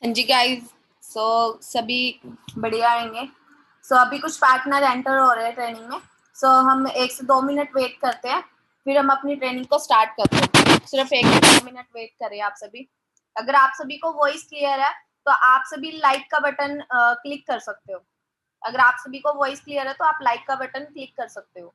हाँ जी गाइस। सभी बढ़िया आएंगे। अभी कुछ पार्टनर एंटर हो रहे हैं ट्रेनिंग में। हम 1 से 2 मिनट वेट करते हैं, फिर हम अपनी ट्रेनिंग को स्टार्ट करते हैं। सिर्फ 1 से 2 मिनट वेट करें आप सभी। अगर आप सभी को वॉइस क्लियर है तो आप सभी लाइक का बटन क्लिक कर सकते हो। अगर आप सभी को वॉइस क्लियर है तो आप लाइक का बटन क्लिक कर सकते हो।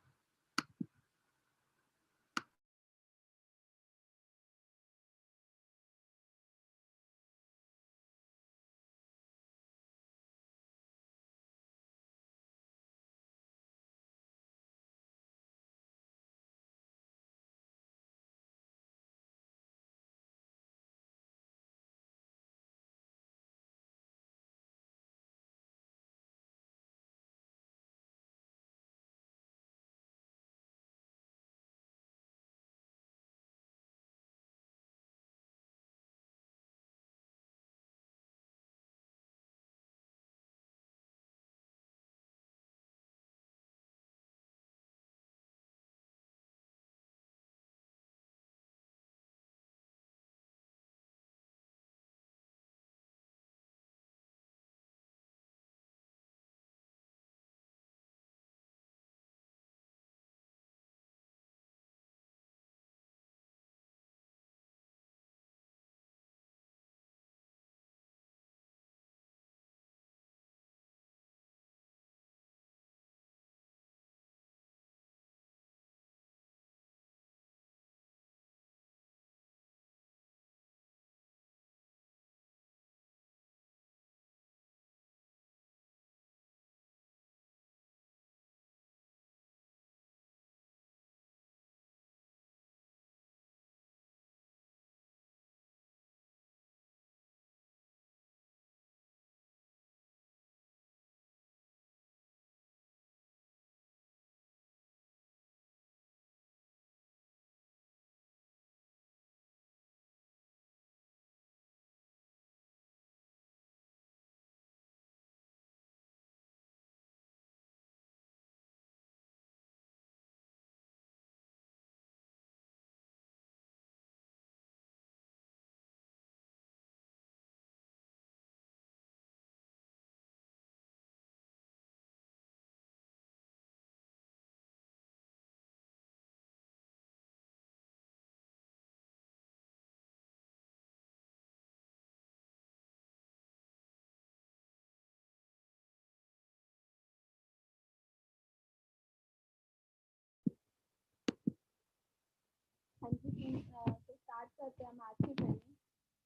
हाँ जी, तो स्टार्ट करते हैं हम आज की ट्रेनिंग।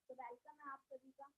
तो वेलकम है आप सभी का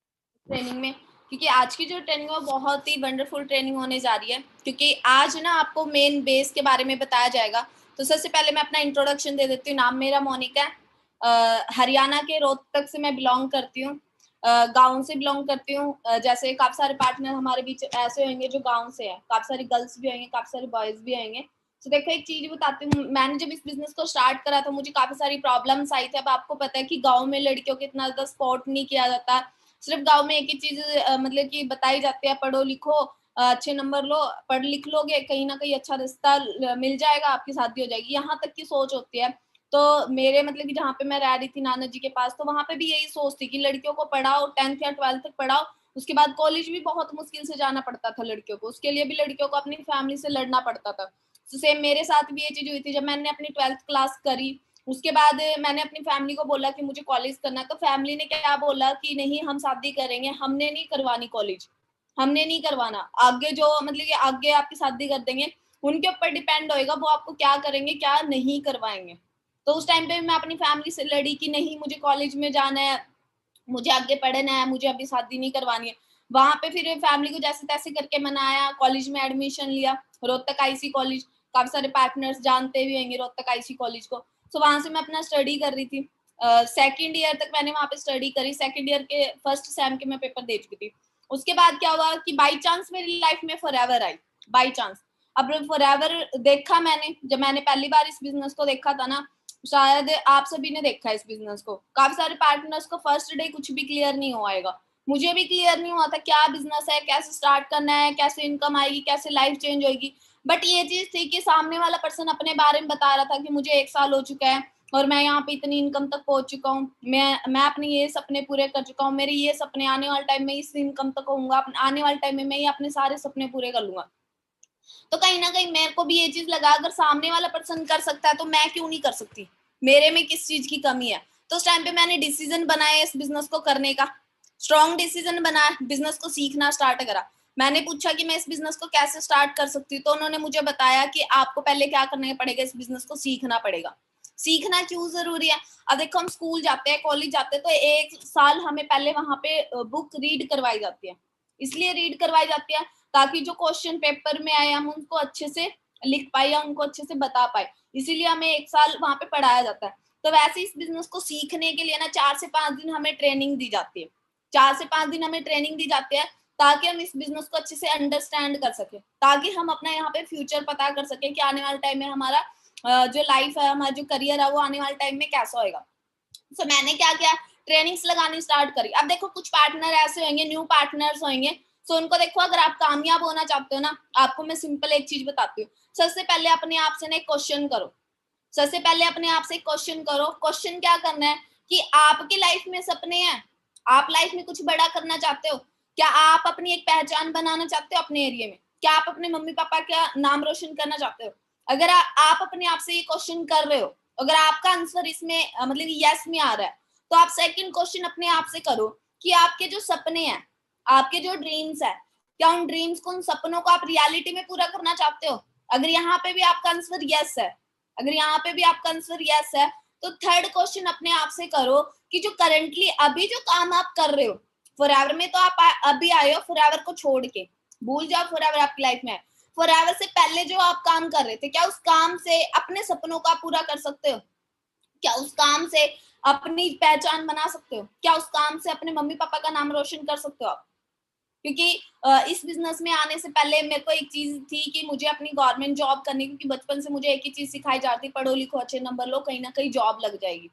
ट्रेनिंग में। क्योंकि आज की जो ट्रेनिंग है वो बहुत ही वंडरफुल ट्रेनिंग होने जा रही है, क्योंकि आज ना आपको मेन बेस के बारे में बताया जाएगा। तो सबसे पहले मैं अपना इंट्रोडक्शन दे देती हूँ। नाम मेरा मोनिका है। हरियाणा के रोहतक से मैं बिलोंग करती हूँ। गाँव से बिलोंग करती हूँ। जैसे काफ़ी सारे पार्टनर हमारे बीच ऐसे होंगे जो गाँव से हैं। काफ़ी सारे गर्ल्स भी होंगे, काफ़ी सारे बॉयज़ भी होंगे। तो देखो एक चीज़ बताती हूँ, मैंने जब इस बिज़नेस को स्टार्ट करा था मुझे काफ़ी सारी प्रॉब्लम्स आई थी। अब आपको पता है कि गाँव में लड़कियों को इतना ज़्यादा सपोर्ट नहीं किया जाता। सिर्फ गाँव में एक ही चीज़ मतलब कि बताई जाती है, पढ़ो लिखो, अच्छे नंबर लो, पढ़ लिख लोगे कहीं न कहीं अच्छा रिश्ता मिल जाएगा, आपकी शादी हो जाएगी, यहाँ तक की सोच होती है। तो मेरे मतलब कि जहाँ पे मैं रह रही थी नाना जी के पास, तो वहाँ पे भी यही सोच थी कि लड़कियों को पढ़ाओ, 10th या 12th तक पढ़ाओ, उसके बाद कॉलेज भी बहुत मुश्किल से जाना पड़ता था लड़कियों को, उसके लिए भी लड़कियों को अपनी फैमिली से लड़ना पड़ता था। तो सेम मेरे साथ भी ये चीज़ हुई थी। जब मैंने अपनी 12th क्लास करी, उसके बाद मैंने अपनी फैमिली को बोला कि मुझे कॉलेज करना है, तो फैमिली ने क्या बोला कि नहीं हम शादी करेंगे, हमने नहीं करवानी कॉलेज, हमने नहीं करवाना, आगे जो मतलब कि आगे आपकी शादी कर देंगे, उनके ऊपर डिपेंड होएगा वो आपको क्या करेंगे क्या नहीं करवाएंगे। तो उस टाइम पे मैं अपनी फैमिली से लड़ी कि नहीं मुझे कॉलेज में जाना है, मुझे आगे पढ़ना है, मुझे अभी शादी नहीं करवानी है। वहाँ पे फिर फैमिली को जैसे-तैसे करके मनाया, कॉलेज में एडमिशन लिया, रोहतक आईसी कॉलेज, काफ़ी सारे पार्टनर्स जानते भी होंगे रोहतक आईसी कॉलेज को। सो वहाँ से मैं अपना स्टडी कर रही थी। सेकंड ईयर तक मैंने वहाँ पे स्टडी करी, सेकंड ईयर के फर्स्ट सेम के मैं पेपर दे चुकी थी। उसके बाद क्या हुआ कि बाय चांस मेरी लाइफ में फॉरएवर आई, बाय चांस। अब फॉरएवर देखा मैंने, जब मैंने पहली बार इस बिज़नेस को देखा था ना, शायद आप सभी ने देखा है इस बिज़नेस को। काफ़ी सारे पार्टनर्स को फर्स्ट डे कुछ भी क्लियर नहीं हुआ आएगा। मुझे भी क्लियर नहीं हुआ था क्या बिज़नेस है, कैसे स्टार्ट करना है, कैसे इनकम आएगी, कैसे लाइफ चेंज होएगी। बट ये चीज़ थी कि सामने वाला पर्सन अपने बारे में बता रहा था कि मुझे 1 साल हो चुका है और मैं यहाँ पे इतनी इनकम तक पहुंच चुका हूँ, मैं अपने ये सपने पूरे कर चुका हूँ, मेरे ये सपने आने वाले टाइम में इस इनकम तक होऊंगा, आने वाले टाइम में मैं ये अपने सारे सपने पूरे कर लूंगा। तो कहीं ना कहीं मेरे को भी ये चीज लगा, अगर सामने वाला पर्सन कर सकता है तो मैं क्यों नहीं कर सकती, मेरे में किस चीज की कमी है। तो उस टाइम पे मैंने डिसीजन बनाया इस बिजनेस को करने का, स्ट्रॉन्ग डिसीजन बनाया, बिजनेस को सीखना स्टार्ट करा। मैंने पूछा कि मैं इस बिजनेस को कैसे स्टार्ट कर सकती हूँ, तो उन्होंने मुझे बताया कि आपको पहले क्या करना पड़ेगा, इस बिजनेस को सीखना पड़ेगा। सीखना क्यों जरूरी है? अब देखो हम स्कूल जाते हैं, कॉलेज जाते हैं, तो 1 साल हमें पहले वहां पे बुक रीड करवाई जाती है। इसलिए रीड करवाई जाती है ताकि जो क्वेश्चन पेपर में आए हम उनको अच्छे से लिख पाए या उनको अच्छे से बता पाए, इसीलिए हमें 1 साल वहां पे पढ़ाया जाता है। तो वैसे इस बिजनेस को सीखने के लिए ना 4 से 5 दिन हमें ट्रेनिंग दी जाती है। 4 से 5 दिन हमें ट्रेनिंग दी जाती है ताकि हम इस बिजनेस को अच्छे से अंडरस्टैंड कर सके, ताकि हम अपना यहाँ पे फ्यूचर पता कर सके कि आने वाले टाइम में हमारा जो लाइफ है, हमारा जो करियर है, वो आने वाले टाइम में कैसा होगा। तो मैंने क्या किया, ट्रेनिंग्स लगानी स्टार्ट करी। अब देखो कुछ पार्टनर ऐसे होंगे, न्यू पार्टनर्स होंगे, तो उनको देखो, अगर आप कामयाब होना चाहते हो ना, आपको मैं सिंपल एक चीज बताती हूँ। सबसे पहले अपने आप से ना एक क्वेश्चन करो, सबसे पहले अपने आप से क्वेश्चन करो। क्वेश्चन क्या करना है कि आपकी लाइफ में सपने हैं, आप लाइफ में कुछ बड़ा करना चाहते हो क्या? आप अपनी एक पहचान बनाना चाहते हो अपने एरिया में? क्या आप अपने मम्मी पापा का नाम रोशन करना चाहते हो? अगर आप अपने आप से ये क्वेश्चन कर रहे हो, अगर आपका आंसर इसमें मतलब यस में आ रहा है, तो आप सेकंड क्वेश्चन अपने आप से करो कि आपके जो सपने हैं, आपके जो ड्रीम्स है, क्या उन ड्रीम्स को, उन सपनों को आप रियलिटी में पूरा करना चाहते हो? अगर यहाँ पे भी आपका आंसर यस है, अगर यहाँ पे भी आपका आंसर यस है, तो थर्ड क्वेश्चन अपने आप से करो कि जो करंटली अभी जो काम आप कर रहे हो, फॉरएवर में तो आप अभी आए हो, फॉरएवर को छोड़ के भूल जाओ, फॉरएवर आपकी लाइफ में है। फॉरएवर से पहले जो आप काम कर रहे थे, क्या उस काम से अपने सपनों को आप पूरा कर सकते हो? क्या उस काम से अपनी पहचान बना सकते हो? क्या उस काम से अपने मम्मी पापा का नाम रोशन कर सकते हो आप? क्योंकि इस बिजनेस में आने से पहले मेरे को एक चीज थी कि मुझे अपनी गवर्नमेंट जॉब करनी, क्योंकि बचपन से मुझे एक ही चीज सिखाई जाती, पढ़ो लिखो अच्छे नंबर लो, कहीं ना कहीं जॉब लग जाएगी।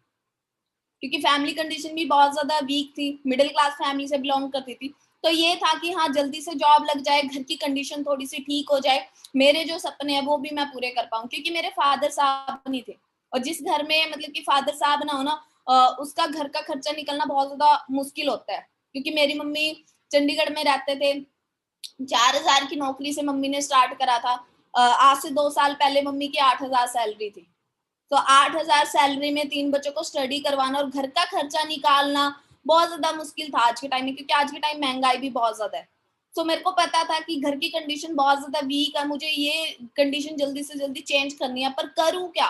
क्योंकि फैमिली कंडीशन भी बहुत ज्यादा वीक थी, मिडिल क्लास फैमिली से बिलोंग करती थी, तो ये था कि हाँ जल्दी से जॉब लग जाए, घर की कंडीशन थोड़ी सी ठीक हो जाए, मेरे जो सपने हैं वो भी मैं पूरे कर पाऊँ। क्योंकि मेरे फादर साहब नहीं थे, और जिस घर में मतलब कि फादर साहब ना हो ना, उसका घर का खर्चा निकलना बहुत ज्यादा मुश्किल होता है। क्योंकि मेरी मम्मी चंडीगढ़ में रहते थे, 4,000 की नौकरी से मम्मी ने स्टार्ट करा था। आज से 2 साल पहले मम्मी की 8,000 सैलरी थी। तो 8,000 सैलरी में 3 बच्चों को स्टडी करवाना और घर का खर्चा निकालना बहुत ज्यादा मुश्किल था आज के टाइम में, क्योंकि आज के टाइम महंगाई भी बहुत ज्यादा है। तो मेरे को पता था कि घर की कंडीशन बहुत ज्यादा वीक है, मुझे ये कंडीशन जल्दी से जल्दी चेंज करनी है, पर करूँ क्या,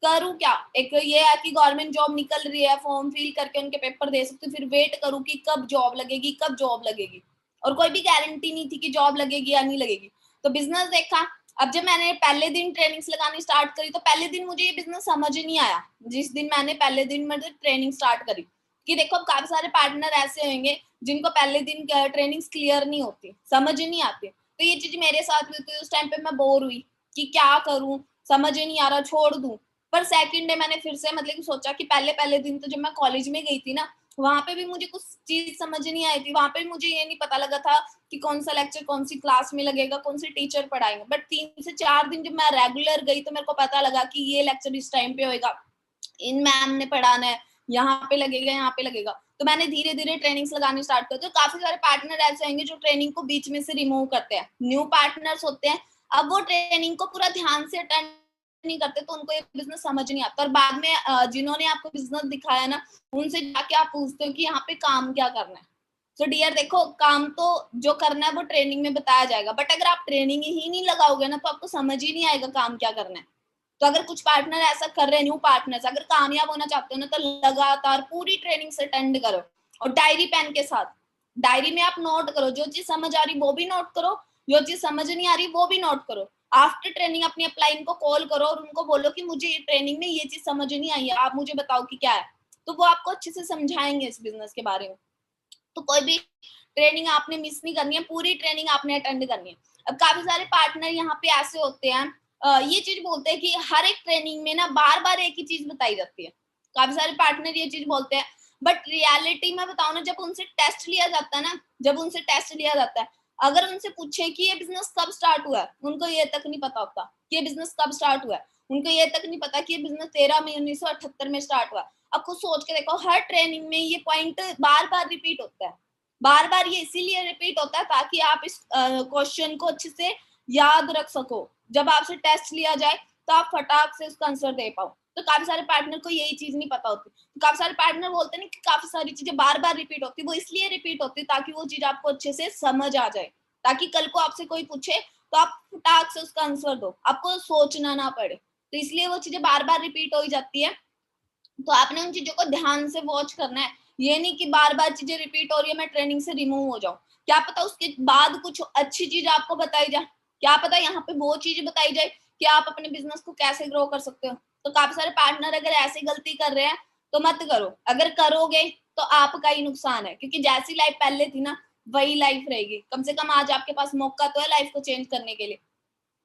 करूँ क्या? एक ये है कि गवर्नमेंट जॉब निकल रही है, फॉर्म फिल करके उनके पेपर दे सकती हूँ, फिर वेट करूँ कि कब जॉब लगेगी, कब जॉब लगेगी, और कोई भी गारंटी नहीं थी कि जॉब लगेगी या नहीं लगेगी। तो बिजनेस देखा। अब जब मैंने पहले दिन ट्रेनिंग्स लगानी स्टार्ट करी, तो पहले दिन मुझे ये बिजनेस समझ नहीं आया। जिस दिन मैंने पहले दिन में ट्रेनिंग स्टार्ट करी, कि देखो काफी सारे पार्टनर ऐसे होंगे जिनको पहले दिन ट्रेनिंग्स क्लियर नहीं होती, समझ नहीं आती। तो ये चीज मेरे साथ भी हुई। उस टाइम पे मैं बोर हुई कि क्या करूं, समझ ही नहीं आ रहा, छोड़ दूं। पर सेकंड डे मैंने फिर से मतलब सोचा कि पहले पहले दिन तो जब मैं कॉलेज में गई थी ना, वहां पे भी मुझे कुछ चीज समझ नहीं आई थी, वहां पे भी मुझे ये नहीं पता लगा था कि कौन सा लेक्चर कौन सी क्लास में लगेगा, कौन से टीचर पढ़ाएंगे। बट 3 से 4 दिन जब मैं रेगुलर गई, तो मेरे को पता लगा कि ये लेक्चर इस टाइम पे होएगा, इन मैम ने पढ़ाना है, यहाँ पे लगेगा, यहाँ पे लगेगा। तो मैंने धीरे धीरे ट्रेनिंग्स लगानी स्टार्ट कर दी। तो काफी सारे पार्टनर ऐसे होंगे जो ट्रेनिंग को बीच में से रिमूव करते हैं, न्यू पार्टनर्स होते हैं। अब वो ट्रेनिंग को पूरा ध्यान से अटेंड नहीं करते, तो उनको ये बिजनेस समझ नहीं आता, और बाद में जिन्होंने आपको बिजनेस दिखाया ना, उनसे जाके आप पूछते हो कि यहाँ पे काम क्या करना है। तो डियर देखो, काम तो जो करना है वो ट्रेनिंग में बताया जाएगा, बट अगर आप ट्रेनिंग ही नहीं लगाओगे ना, तो आपको समझ ही नहीं आएगा काम क्या करना है। तो अगर कुछ पार्टनर ऐसा कर रहे हैं, न्यू पार्टनर्स, अगर कामयाब होना चाहते हो ना, तो लगातार पूरी ट्रेनिंग से अटेंड करो, और डायरी पेन के साथ, डायरी में आप नोट करो, जो चीज समझ आ रही वो भी नोट करो, जो चीज समझ नहीं आ रही वो भी नोट करो। आफ्टर ट्रेनिंग अपनी अपलाइन को कॉल करो और उनको बोलो कि मुझे ये ट्रेनिंग में ये चीज समझ नहीं आई है, आप मुझे बताओ कि क्या है। तो वो आपको अच्छे से समझाएंगे इस बिजनेस के बारे में। तो कोई भी ट्रेनिंग आपने मिस नहीं करनी है, पूरी ट्रेनिंग आपने अटेंड करनी है। अब काफी सारे पार्टनर यहाँ पे ऐसे होते हैं, ये चीज बोलते हैं कि हर एक ट्रेनिंग में ना बार बार एक ही चीज बताई जाती है। काफी सारे पार्टनर ये चीज बोलते हैं, बट रियलिटी में बताओ ना, जब उनसे टेस्ट लिया जाता है ना, जब उनसे टेस्ट लिया जाता है, अगर उनसे पूछे कि ये बिजनेस कब स्टार्ट हुआ है, उनको ये तक नहीं पता होता कि ये बिजनेस कब स्टार्ट हुआ है। उनको ये तक नहीं पता कि ये बिजनेस 13 मई 1978 में स्टार्ट हुआ। अब खुद सोच के देखो, हर ट्रेनिंग में ये पॉइंट बार बार रिपीट होता है। बार बार ये इसीलिए रिपीट होता है ताकि आप इस क्वेश्चन को अच्छे से याद रख सको। जब आपसे टेस्ट लिया जाए तो आप फटाक से उसका आंसर दे पाओ। तो काफी सारे पार्टनर को यही चीज नहीं पता होती। तो काफी सारे पार्टनर बोलते हैं कि काफी सारी चीजें बार बार रिपीट होती, वो इसलिए रिपीट होती ताकि वो चीज आपको अच्छे से समझ आ जाए, ताकि कल को आपसे कोई पूछे तो आप फटाक से उसका आंसर दो, आपको सोचना ना पड़े। तो इसलिए वो चीजें बार बार रिपीट हो ही जाती है। तो आपने उन चीजों को ध्यान से वॉच करना है। ये नहीं कि बार बार चीजें रिपीट हो रही है मैं ट्रेनिंग से रिमूव हो जाऊं। क्या पता उसके बाद कुछ अच्छी चीज आपको बताई जाए, क्या पता यहाँ पे वो चीज बताई जाए कि आप अपने बिजनेस को कैसे ग्रो कर सकते हो। तो काफी सारे पार्टनर अगर ऐसी गलती कर रहे हैं तो मत करो। अगर करोगे तो आपका ही नुकसान है, क्योंकि जैसी लाइफ पहले थी ना वही लाइफ रहेगी। कम से कम आज आपके पास मौका तो है लाइफ को चेंज करने के लिए।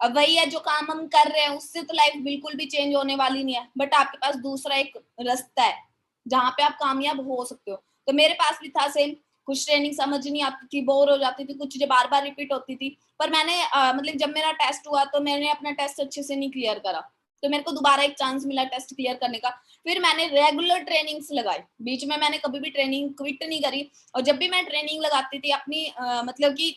अब वही है, जो काम हम कर रहे हैं उससे तो लाइफ बिल्कुल भी चेंज होने वाली नहीं है, बट आपके पास दूसरा एक रास्ता है जहाँ पे आप कामयाब हो सकते हो। तो मेरे पास भी था सेम। कुछ ट्रेनिंग समझ नहीं आती थी, बोर हो जाती थी, कुछ चीजें बार बार रिपीट होती थी। पर मैंने मतलब जब मेरा टेस्ट हुआ तो मैंने अपना टेस्ट अच्छे से नहीं क्लियर करा, तो मेरे को दोबारा एक चांस मिला टेस्ट क्लियर करने का। फिर मैंने रेगुलर ट्रेनिंग्स लगाई, बीच में मैंने कभी भी ट्रेनिंग क्विट नहीं करी। और जब भी मैं ट्रेनिंग लगाती थी अपनी मतलब कि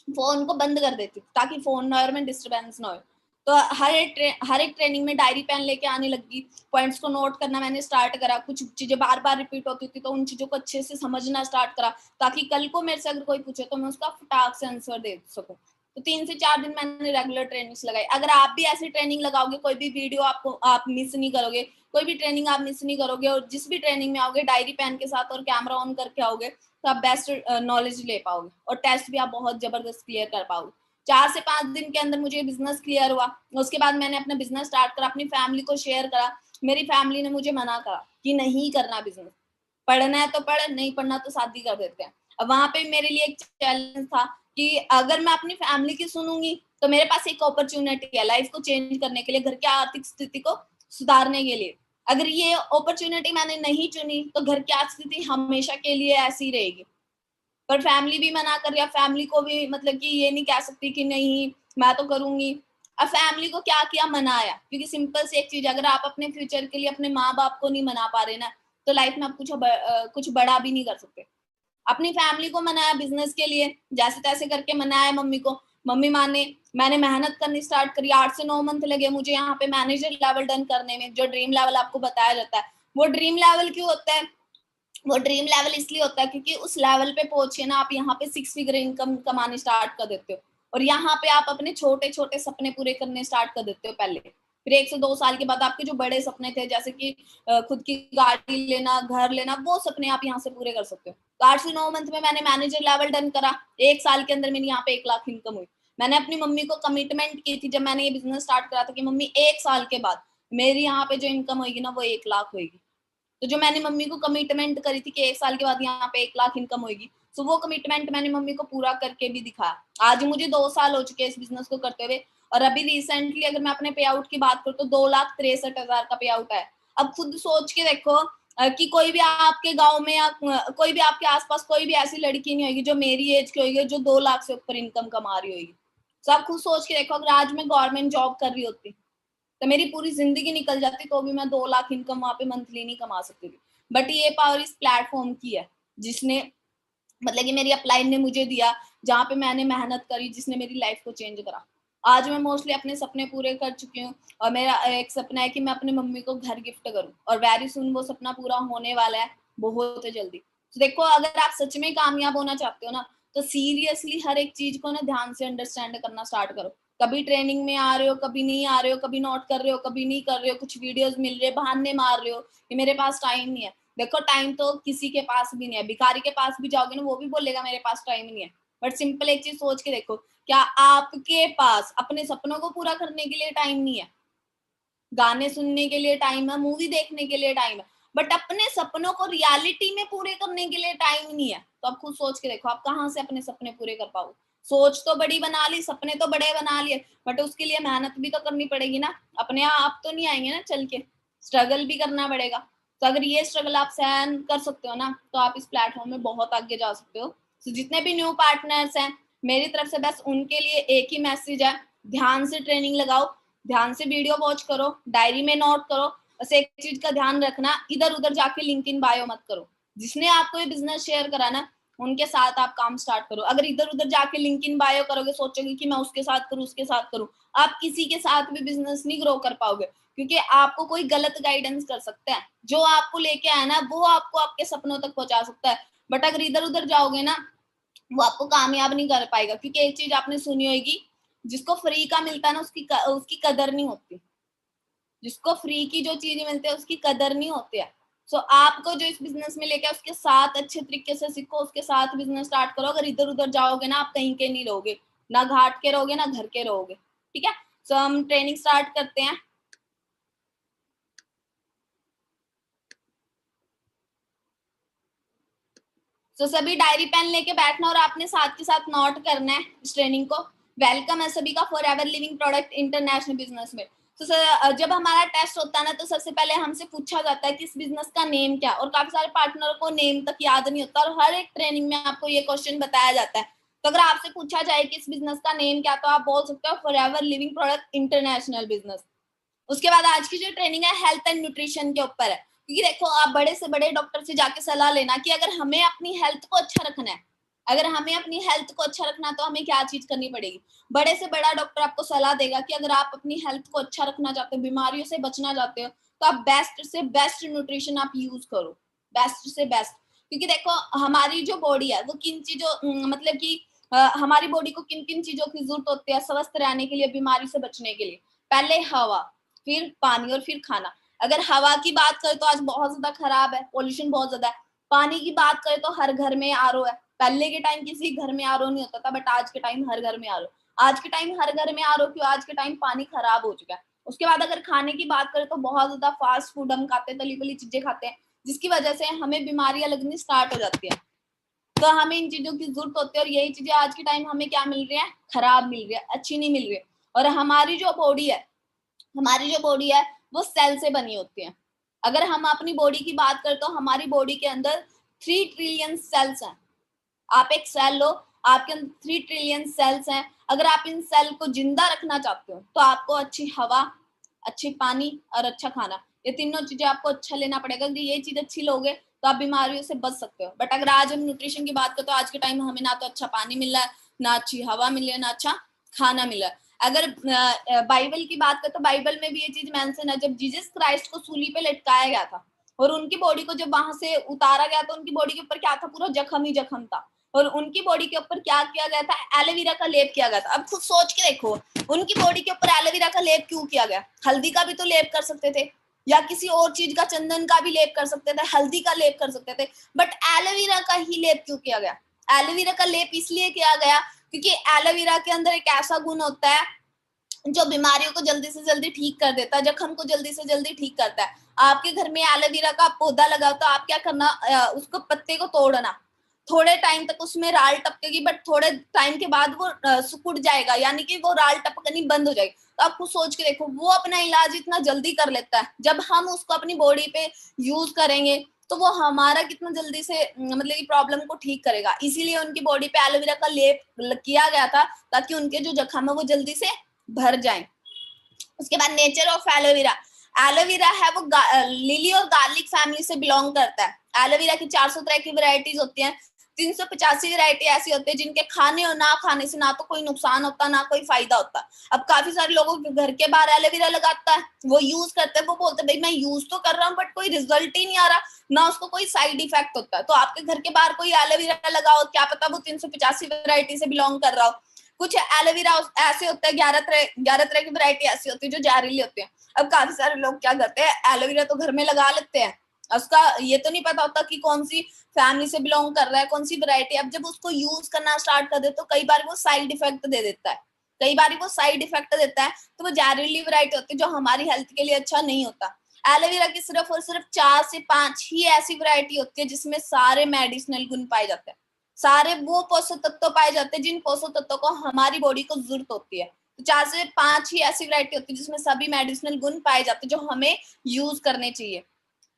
फोन को बंद कर देती ताकि फोन में डिस्टरबेंस ना हो। तो हर एक ट्रेनिंग में डायरी पेन लेके आने लगी, पॉइंट्स को नोट करना मैंने स्टार्ट करा। कुछ चीजें बार बार रिपीट होती थी तो उन चीजों को अच्छे से समझना स्टार्ट करा, ताकि कल को मेरे से अगर कोई पूछे तो मैं उसका फटाक से आंसर दे सकूं। तो 3 से 4 दिन मैंने रेगुलर ट्रेनिंग्स लगाई। अगर आप भी ऐसी ट्रेनिंग लगाओगे, कोई भी वीडियो आपको आप मिस नहीं करोगे, कोई भी ट्रेनिंग आप मिस नहीं करोगे, और जिस भी ट्रेनिंग में आओगे डायरी पेन के साथ और कैमरा ऑन करके आओगे, तो आप बेस्ट नॉलेज ले पाओगे और टेस्ट भी आप बहुत जबरदस्त क्लियर कर पाओगे। 4 से 5 दिन के अंदर मुझे बिजनेस क्लियर हुआ। उसके बाद मैंने अपना बिजनेस स्टार्ट करा, अपनी फैमिली को शेयर करा। मेरी फैमिली ने मुझे मना करा कि नहीं करना बिजनेस, पढ़ना है तो पढ़, नहीं पढ़ना तो शादी कर देते हैं। अब वहां पे मेरे लिए एक चैलेंज था कि अगर मैं अपनी फैमिली की सुनूंगी तो मेरे पास एक अपॉर्चुनिटी है लाइफ को चेंज करने के लिए, घर की आर्थिक स्थिति को सुधारने के लिए। अगर ये अपॉर्चुनिटी मैंने नहीं चुनी तो घर की आर्थिक स्थिति हमेशा के लिए ऐसी रहेगी। पर फैमिली भी मना कर रही है, फैमिली को भी मतलब कि ये नहीं कह सकती कि नहीं मैं तो करूंगी। अब फैमिली को क्या किया, मनाया, क्योंकि सिंपल से एक चीज, अगर आप अपने फ्यूचर के लिए अपने माँ बाप को नहीं मना पा रहे ना, तो लाइफ में आप कुछ बड़ा भी नहीं कर सकते। अपनी फैमिली को मनाया बिजनेस के लिए, जैसे तैसे करके मनाया मम्मी को, मम्मी माने। मैंने मेहनत करनी स्टार्ट करी, 8 से 9 मंथ लगे मुझे यहाँ पे मैनेजर लेवल डन करने में। जो ड्रीम लेवल आपको बताया जाता है, वो ड्रीम लेवल क्यों होता है? वो ड्रीम लेवल इसलिए होता है क्योंकि उस लेवल पे पहुंचे ना आप, यहाँ पे 6 फिगर इनकम कमानी स्टार्ट कर देते हो, और यहाँ पे आप अपने छोटे छोटे सपने पूरे करने स्टार्ट कर देते हो पहले। फिर 1 से 2 साल के बाद आपके जो बड़े सपने थे, जैसे कि खुद की गाड़ी लेना, घर लेना, वो सपने आप यहाँ से पूरे कर सकते हो। तो 8 से 9 मंथ में मैंने मैनेजर लेवल डन करा। 1 साल के अंदर मेरी यहाँ पे 1 लाख इनकम हुई। मैंने अपनी मम्मी को कमिटमेंट की थी जब मैंने ये बिजनेस स्टार्ट करा था कि मम्मी 1 साल के बाद मेरी यहाँ पे जो इनकम होगी ना वो 1 लाख होगी। तो जो मैंने मम्मी को कमिटमेंट करी थी कि 1 साल के बाद यहाँ पे 1 लाख इनकम होगी, तो वो कमिटमेंट मैंने मम्मी को पूरा करके भी दिखाया। आज मुझे 2 साल हो चुके हैं इस बिजनेस को करते हुए, और अभी रिसेंटली अगर मैं अपने पे आउट की बात करूँ तो 2,63,000 का पे आउट है। अब खुद सोच के देखो कि कोई भी आपके गांव में या कोई भी आपके आसपास कोई भी ऐसी लड़की नहीं होगी जो मेरी एज की होगी जो 2 लाख से ऊपर इनकम कमा रही होगी। तो आप खुद सोच के देखो, अगर आज मैं गवर्नमेंट जॉब कर रही होती तो मेरी पूरी जिंदगी निकल जाती तो भी मैं 2 लाख इनकम वहां पे मंथली नहीं कमा सकती थी। बट ये पावर इस प्लेटफॉर्म की है जिसने मतलब कि मेरी अपलाइन ने मुझे दिया, जहाँ पे मैंने मेहनत करी, जिसने मेरी लाइफ को चेंज करा। आज मैं मोस्टली अपने सपने पूरे कर चुकी हूँ, और मेरा एक सपना है कि मैं अपनी मम्मी को घर गिफ्ट करूँ, और वेरी सुन वो सपना पूरा होने वाला है बहुत जल्दी। तो देखो, अगर आप सच में कामयाब होना चाहते हो ना, तो सीरियसली हर एक चीज को ना ध्यान से अंडरस्टैंड करना स्टार्ट करो। कभी ट्रेनिंग में आ रहे हो, कभी नहीं आ रहे हो, कभी नोट कर रहे हो, कभी नहीं कर रहे हो, कुछ वीडियोस मिल रहे, बहाने मार रहे हो कि मेरे पास टाइम नहीं है। देखो, टाइम तो किसी के पास भी नहीं है। भिखारी के पास भी जाओगे ना, वो भी बोलेगा मेरे पास टाइम नहीं है। बट सिंपल एक चीज सोच के देखो, क्या आपके पास अपने सपनों को पूरा करने के लिए टाइम नहीं है? गाने सुनने के लिए टाइम है, मूवी देखने के लिए टाइम है, बट अपने सपनों को रियलिटी में पूरे करने के लिए टाइम नहीं है। तो आप खुद सोच के देखो, आप कहाँ से अपने सपने पूरे कर पाओगे? सोच तो बड़ी बना ली, सपने तो बड़े बना लिए, बट उसके लिए मेहनत भी तो करनी पड़ेगी ना। अपने आप तो नहीं आएंगे ना चल के, स्ट्रगल भी करना पड़ेगा। तो अगर ये स्ट्रगल आप सहन कर सकते हो ना, तो आप इस प्लेटफॉर्म में बहुत आगे जा सकते हो। तो जितने भी न्यू पार्टनर्स हैं, मेरी तरफ से बस उनके लिए एक ही मैसेज है, ध्यान से ट्रेनिंग लगाओ, ध्यान से वीडियो वॉच करो, डायरी में नोट करो। बस एक चीज का ध्यान रखना, इधर उधर जाके लिंक्डइन बायो मत करो। जिसने आपको ये बिजनेस शेयर करा ना, उनके साथ आप काम स्टार्ट करो। अगर इधर उधर जाके लिंक्डइन बायो करोगे, सोचोगे कि मैं उसके साथ करूं उसके साथ करूं, आप किसी के साथ भी बिजनेस नहीं ग्रो कर पाओगे, क्योंकि आपको कोई गलत गाइडेंस कर सकता है। जो आपको लेके आया ना, वो आपको आपके सपनों तक पहुंचा सकता है, बट अगर इधर उधर जाओगे ना, वो आपको कामयाब नहीं कर पाएगा। क्योंकि एक चीज आपने सुनी होगी, जिसको फ्री का मिलता है ना, उसकी कदर नहीं होती। जिसको फ्री की जो चीजें मिलती है उसकी कदर नहीं होती है। सो आपको जो इस बिजनेस में लेके उसके साथ अच्छे तरीके से सीखो, उसके साथ बिजनेस स्टार्ट करो। अगर इधर उधर जाओगे ना, आप कहीं के नहीं रहोगे, ना घाट के रहोगे ना घर के रहोगे। ठीक है, सो हम ट्रेनिंग स्टार्ट करते हैं। तो सभी डायरी पेन लेके बैठना और आपने साथ के साथ नोट करना है इस ट्रेनिंग को। वेलकम है सभी का for ever living product international business में। तो जब हमारा टेस्ट होता है ना, तो सबसे पहले हमसे पूछा जाता है कि इस बिजनेस का नेम क्या, और काफी सारे पार्टनर को नेम तक याद नहीं होता, और हर एक ट्रेनिंग में आपको ये क्वेश्चन बताया जाता है। तो अगर आपसे पूछा जाए कि इस बिजनेस का नेम क्या, तो आप बोल सकते हो for ever living product international business. उसके बाद आज की जो ट्रेनिंग है हेल्थ एंड न्यूट्रिशन के ऊपर है। क्योंकि देखो, आप बड़े से बड़े डॉक्टर से जाके सलाह लेना कि अगर हमें अपनी हेल्थ को अच्छा रखना है, अगर हमें अपनी हेल्थ को अच्छा रखना है तो हमें क्या चीज करनी पड़ेगी। बड़े से बड़ा डॉक्टर आपको सलाह देगा कि अगर आप अपनी हेल्थ को अच्छा रखना चाहते हो, बीमारियों से बचना चाहते हो, तो आप बेस्ट से बेस्ट न्यूट्रिशन आप यूज करो, बेस्ट से बेस्ट। क्योंकि देखो, हमारी जो बॉडी है वो किन चीजों मतलब कि हमारी बॉडी को किन किन चीजों की जरूरत होती है स्वस्थ रहने के लिए, बीमारी से बचने के लिए। पहले हवा, फिर पानी, और फिर खाना। अगर हवा की बात करें तो आज बहुत ज्यादा खराब है, पोल्यूशन बहुत ज्यादा है। पानी की बात करें तो हर घर में आरओ है। पहले के टाइम किसी घर में आरओ नहीं होता था, बट आज के टाइम हर घर में आरओ। आज के टाइम हर घर में आरओ क्यों? आज के टाइम पानी खराब हो चुका है। उसके बाद अगर खाने की बात करें तो बहुत ज्यादा फास्ट फूड हम खाते हैं, तली गली चीजें खाते हैं, जिसकी वजह से हमें बीमारियां लगनी स्टार्ट हो जाती है। तो हमें इन चीजों की जरूरत होती है, और यही चीजें आज के टाइम हमें क्या मिल रही है? खराब मिल रही है, अच्छी नहीं मिल रही है। और हमारी जो बॉडी है वो सेल से बनी होती है। अगर हम अपनी बॉडी की बात करें तो हमारी बॉडी के अंदर 3 ट्रिलियन सेल्स हैं। आप एक सेल लो, आपके अंदर 3 ट्रिलियन सेल्स हैं। अगर आप इन सेल को जिंदा रखना चाहते हो तो आपको अच्छी हवा, अच्छी पानी और अच्छा खाना, ये तीनों चीजें आपको अच्छा लेना पड़ेगा। अगर ये चीज अच्छी लोगे तो आप बीमारियों से बच सकते हो। बट अगर आज हम न्यूट्रिशन की बात करें तो आज के टाइम में हमें ना तो अच्छा पानी मिल रहा है, ना अच्छी हवा मिल रही है, ना अच्छा खाना मिल रहा है। अगर बाइबल की बात करें तो बाइबल में भी ये चीज मेंशन है, जब जीसस क्राइस्ट को सूली पे लटकाया गया था और उनकी बॉडी को जब वहां से उतारा गया तो उनकी बॉडी के ऊपर क्या था? पूरा जख्म ही जख्म था। और उनकी बॉडी के ऊपर क्या किया गया था? एलोवेरा का लेप किया गया था। अब खुद सोच के देखो, उनकी बॉडी के ऊपर एलोवेरा का लेप क्यों किया गया? हल्दी का भी तो लेप कर सकते थे, या किसी और चीज का, चंदन का भी लेप कर सकते थे, हल्दी का लेप कर सकते थे, बट एलोवेरा का ही लेप क्यों किया गया? एलोवेरा का लेप इसलिए किया गया क्योंकि एलोवेरा के अंदर एक ऐसा गुण होता है जो बीमारियों को जल्दी से जल्दी ठीक कर देता है, जख्म को जल्दी से जल्दी ठीक करता है। आपके घर में एलोवेरा का पौधा लगा तो आप क्या करना? उसको पत्ते को तोड़ना, थोड़े टाइम तक उसमें राल टपकेगी, बट थोड़े टाइम के बाद वो सिकुड़ जाएगा, यानी कि वो राल टपकनी बंद हो जाएगी। तो आप खुद सोच के देखो, वो अपना इलाज इतना जल्दी कर लेता है, जब हम उसको अपनी बॉडी पे यूज करेंगे तो वो हमारा कितना जल्दी से मतलब कि प्रॉब्लम को ठीक करेगा। इसीलिए उनकी बॉडी पे एलोवेरा का लेप किया गया था, ताकि उनके जो जख्म है वो जल्दी से भर जाए। उसके बाद नेचर ऑफ एलोवेरा। एलोवेरा है वो लिली और गार्लिक फैमिली से बिलोंग करता है। एलोवेरा की 400 तरह की वैरायटीज होती हैं। 385 वैरायटी ऐसी होती है जिनके खाने और ना खाने से ना तो कोई नुकसान होता, ना कोई फायदा होता। अब काफी सारे लोगों के घर के बाहर एलोवेरा लगाता है, वो यूज करते हैं, वो बोलते हैं भाई मैं यूज तो कर रहा हूँ बट कोई रिजल्ट ही नहीं आ रहा, ना उसको कोई साइड इफेक्ट होता है। तो आपके घर के बाहर कोई एलोवेरा लगाओ, क्या पता वो 385 वैरायटी से बिलोंग कर रहा हो। कुछ एलोवेरा ऐसे होता है, 11 तरह की वैरायटी ऐसी होती है जो जहरीली होती है। अब काफी सारे लोग क्या करते हैं, एलोवेरा तो घर में लगा लेते हैं, उसका ये तो नहीं पता होता कि कौन सी फैमिली से बिलोंग कर रहा है, कौन सी वैरायटी। अब जब उसको यूज करना स्टार्ट कर दे तो कई बार वो साइड इफेक्ट दे देता है, तो वो जहरीली वैरायटी होती है जो हमारी हेल्थ के लिए अच्छा नहीं होता। एलोवेरा की सिर्फ और सिर्फ 4 से 5 ही ऐसी वैरायटी होती है जिसमें सारे मेडिसिनल गुण पाए जाते हैं, सारे वो पोषक तत्व पाए जाते हैं जिन पोषक तत्वों को हमारी बॉडी को जरूरत होती है। तो 4 से 5 ही ऐसी वैरायटी होती है जिसमें सभी मेडिसिनल गुण पाए जाते हैं जो हमें यूज करने चाहिए।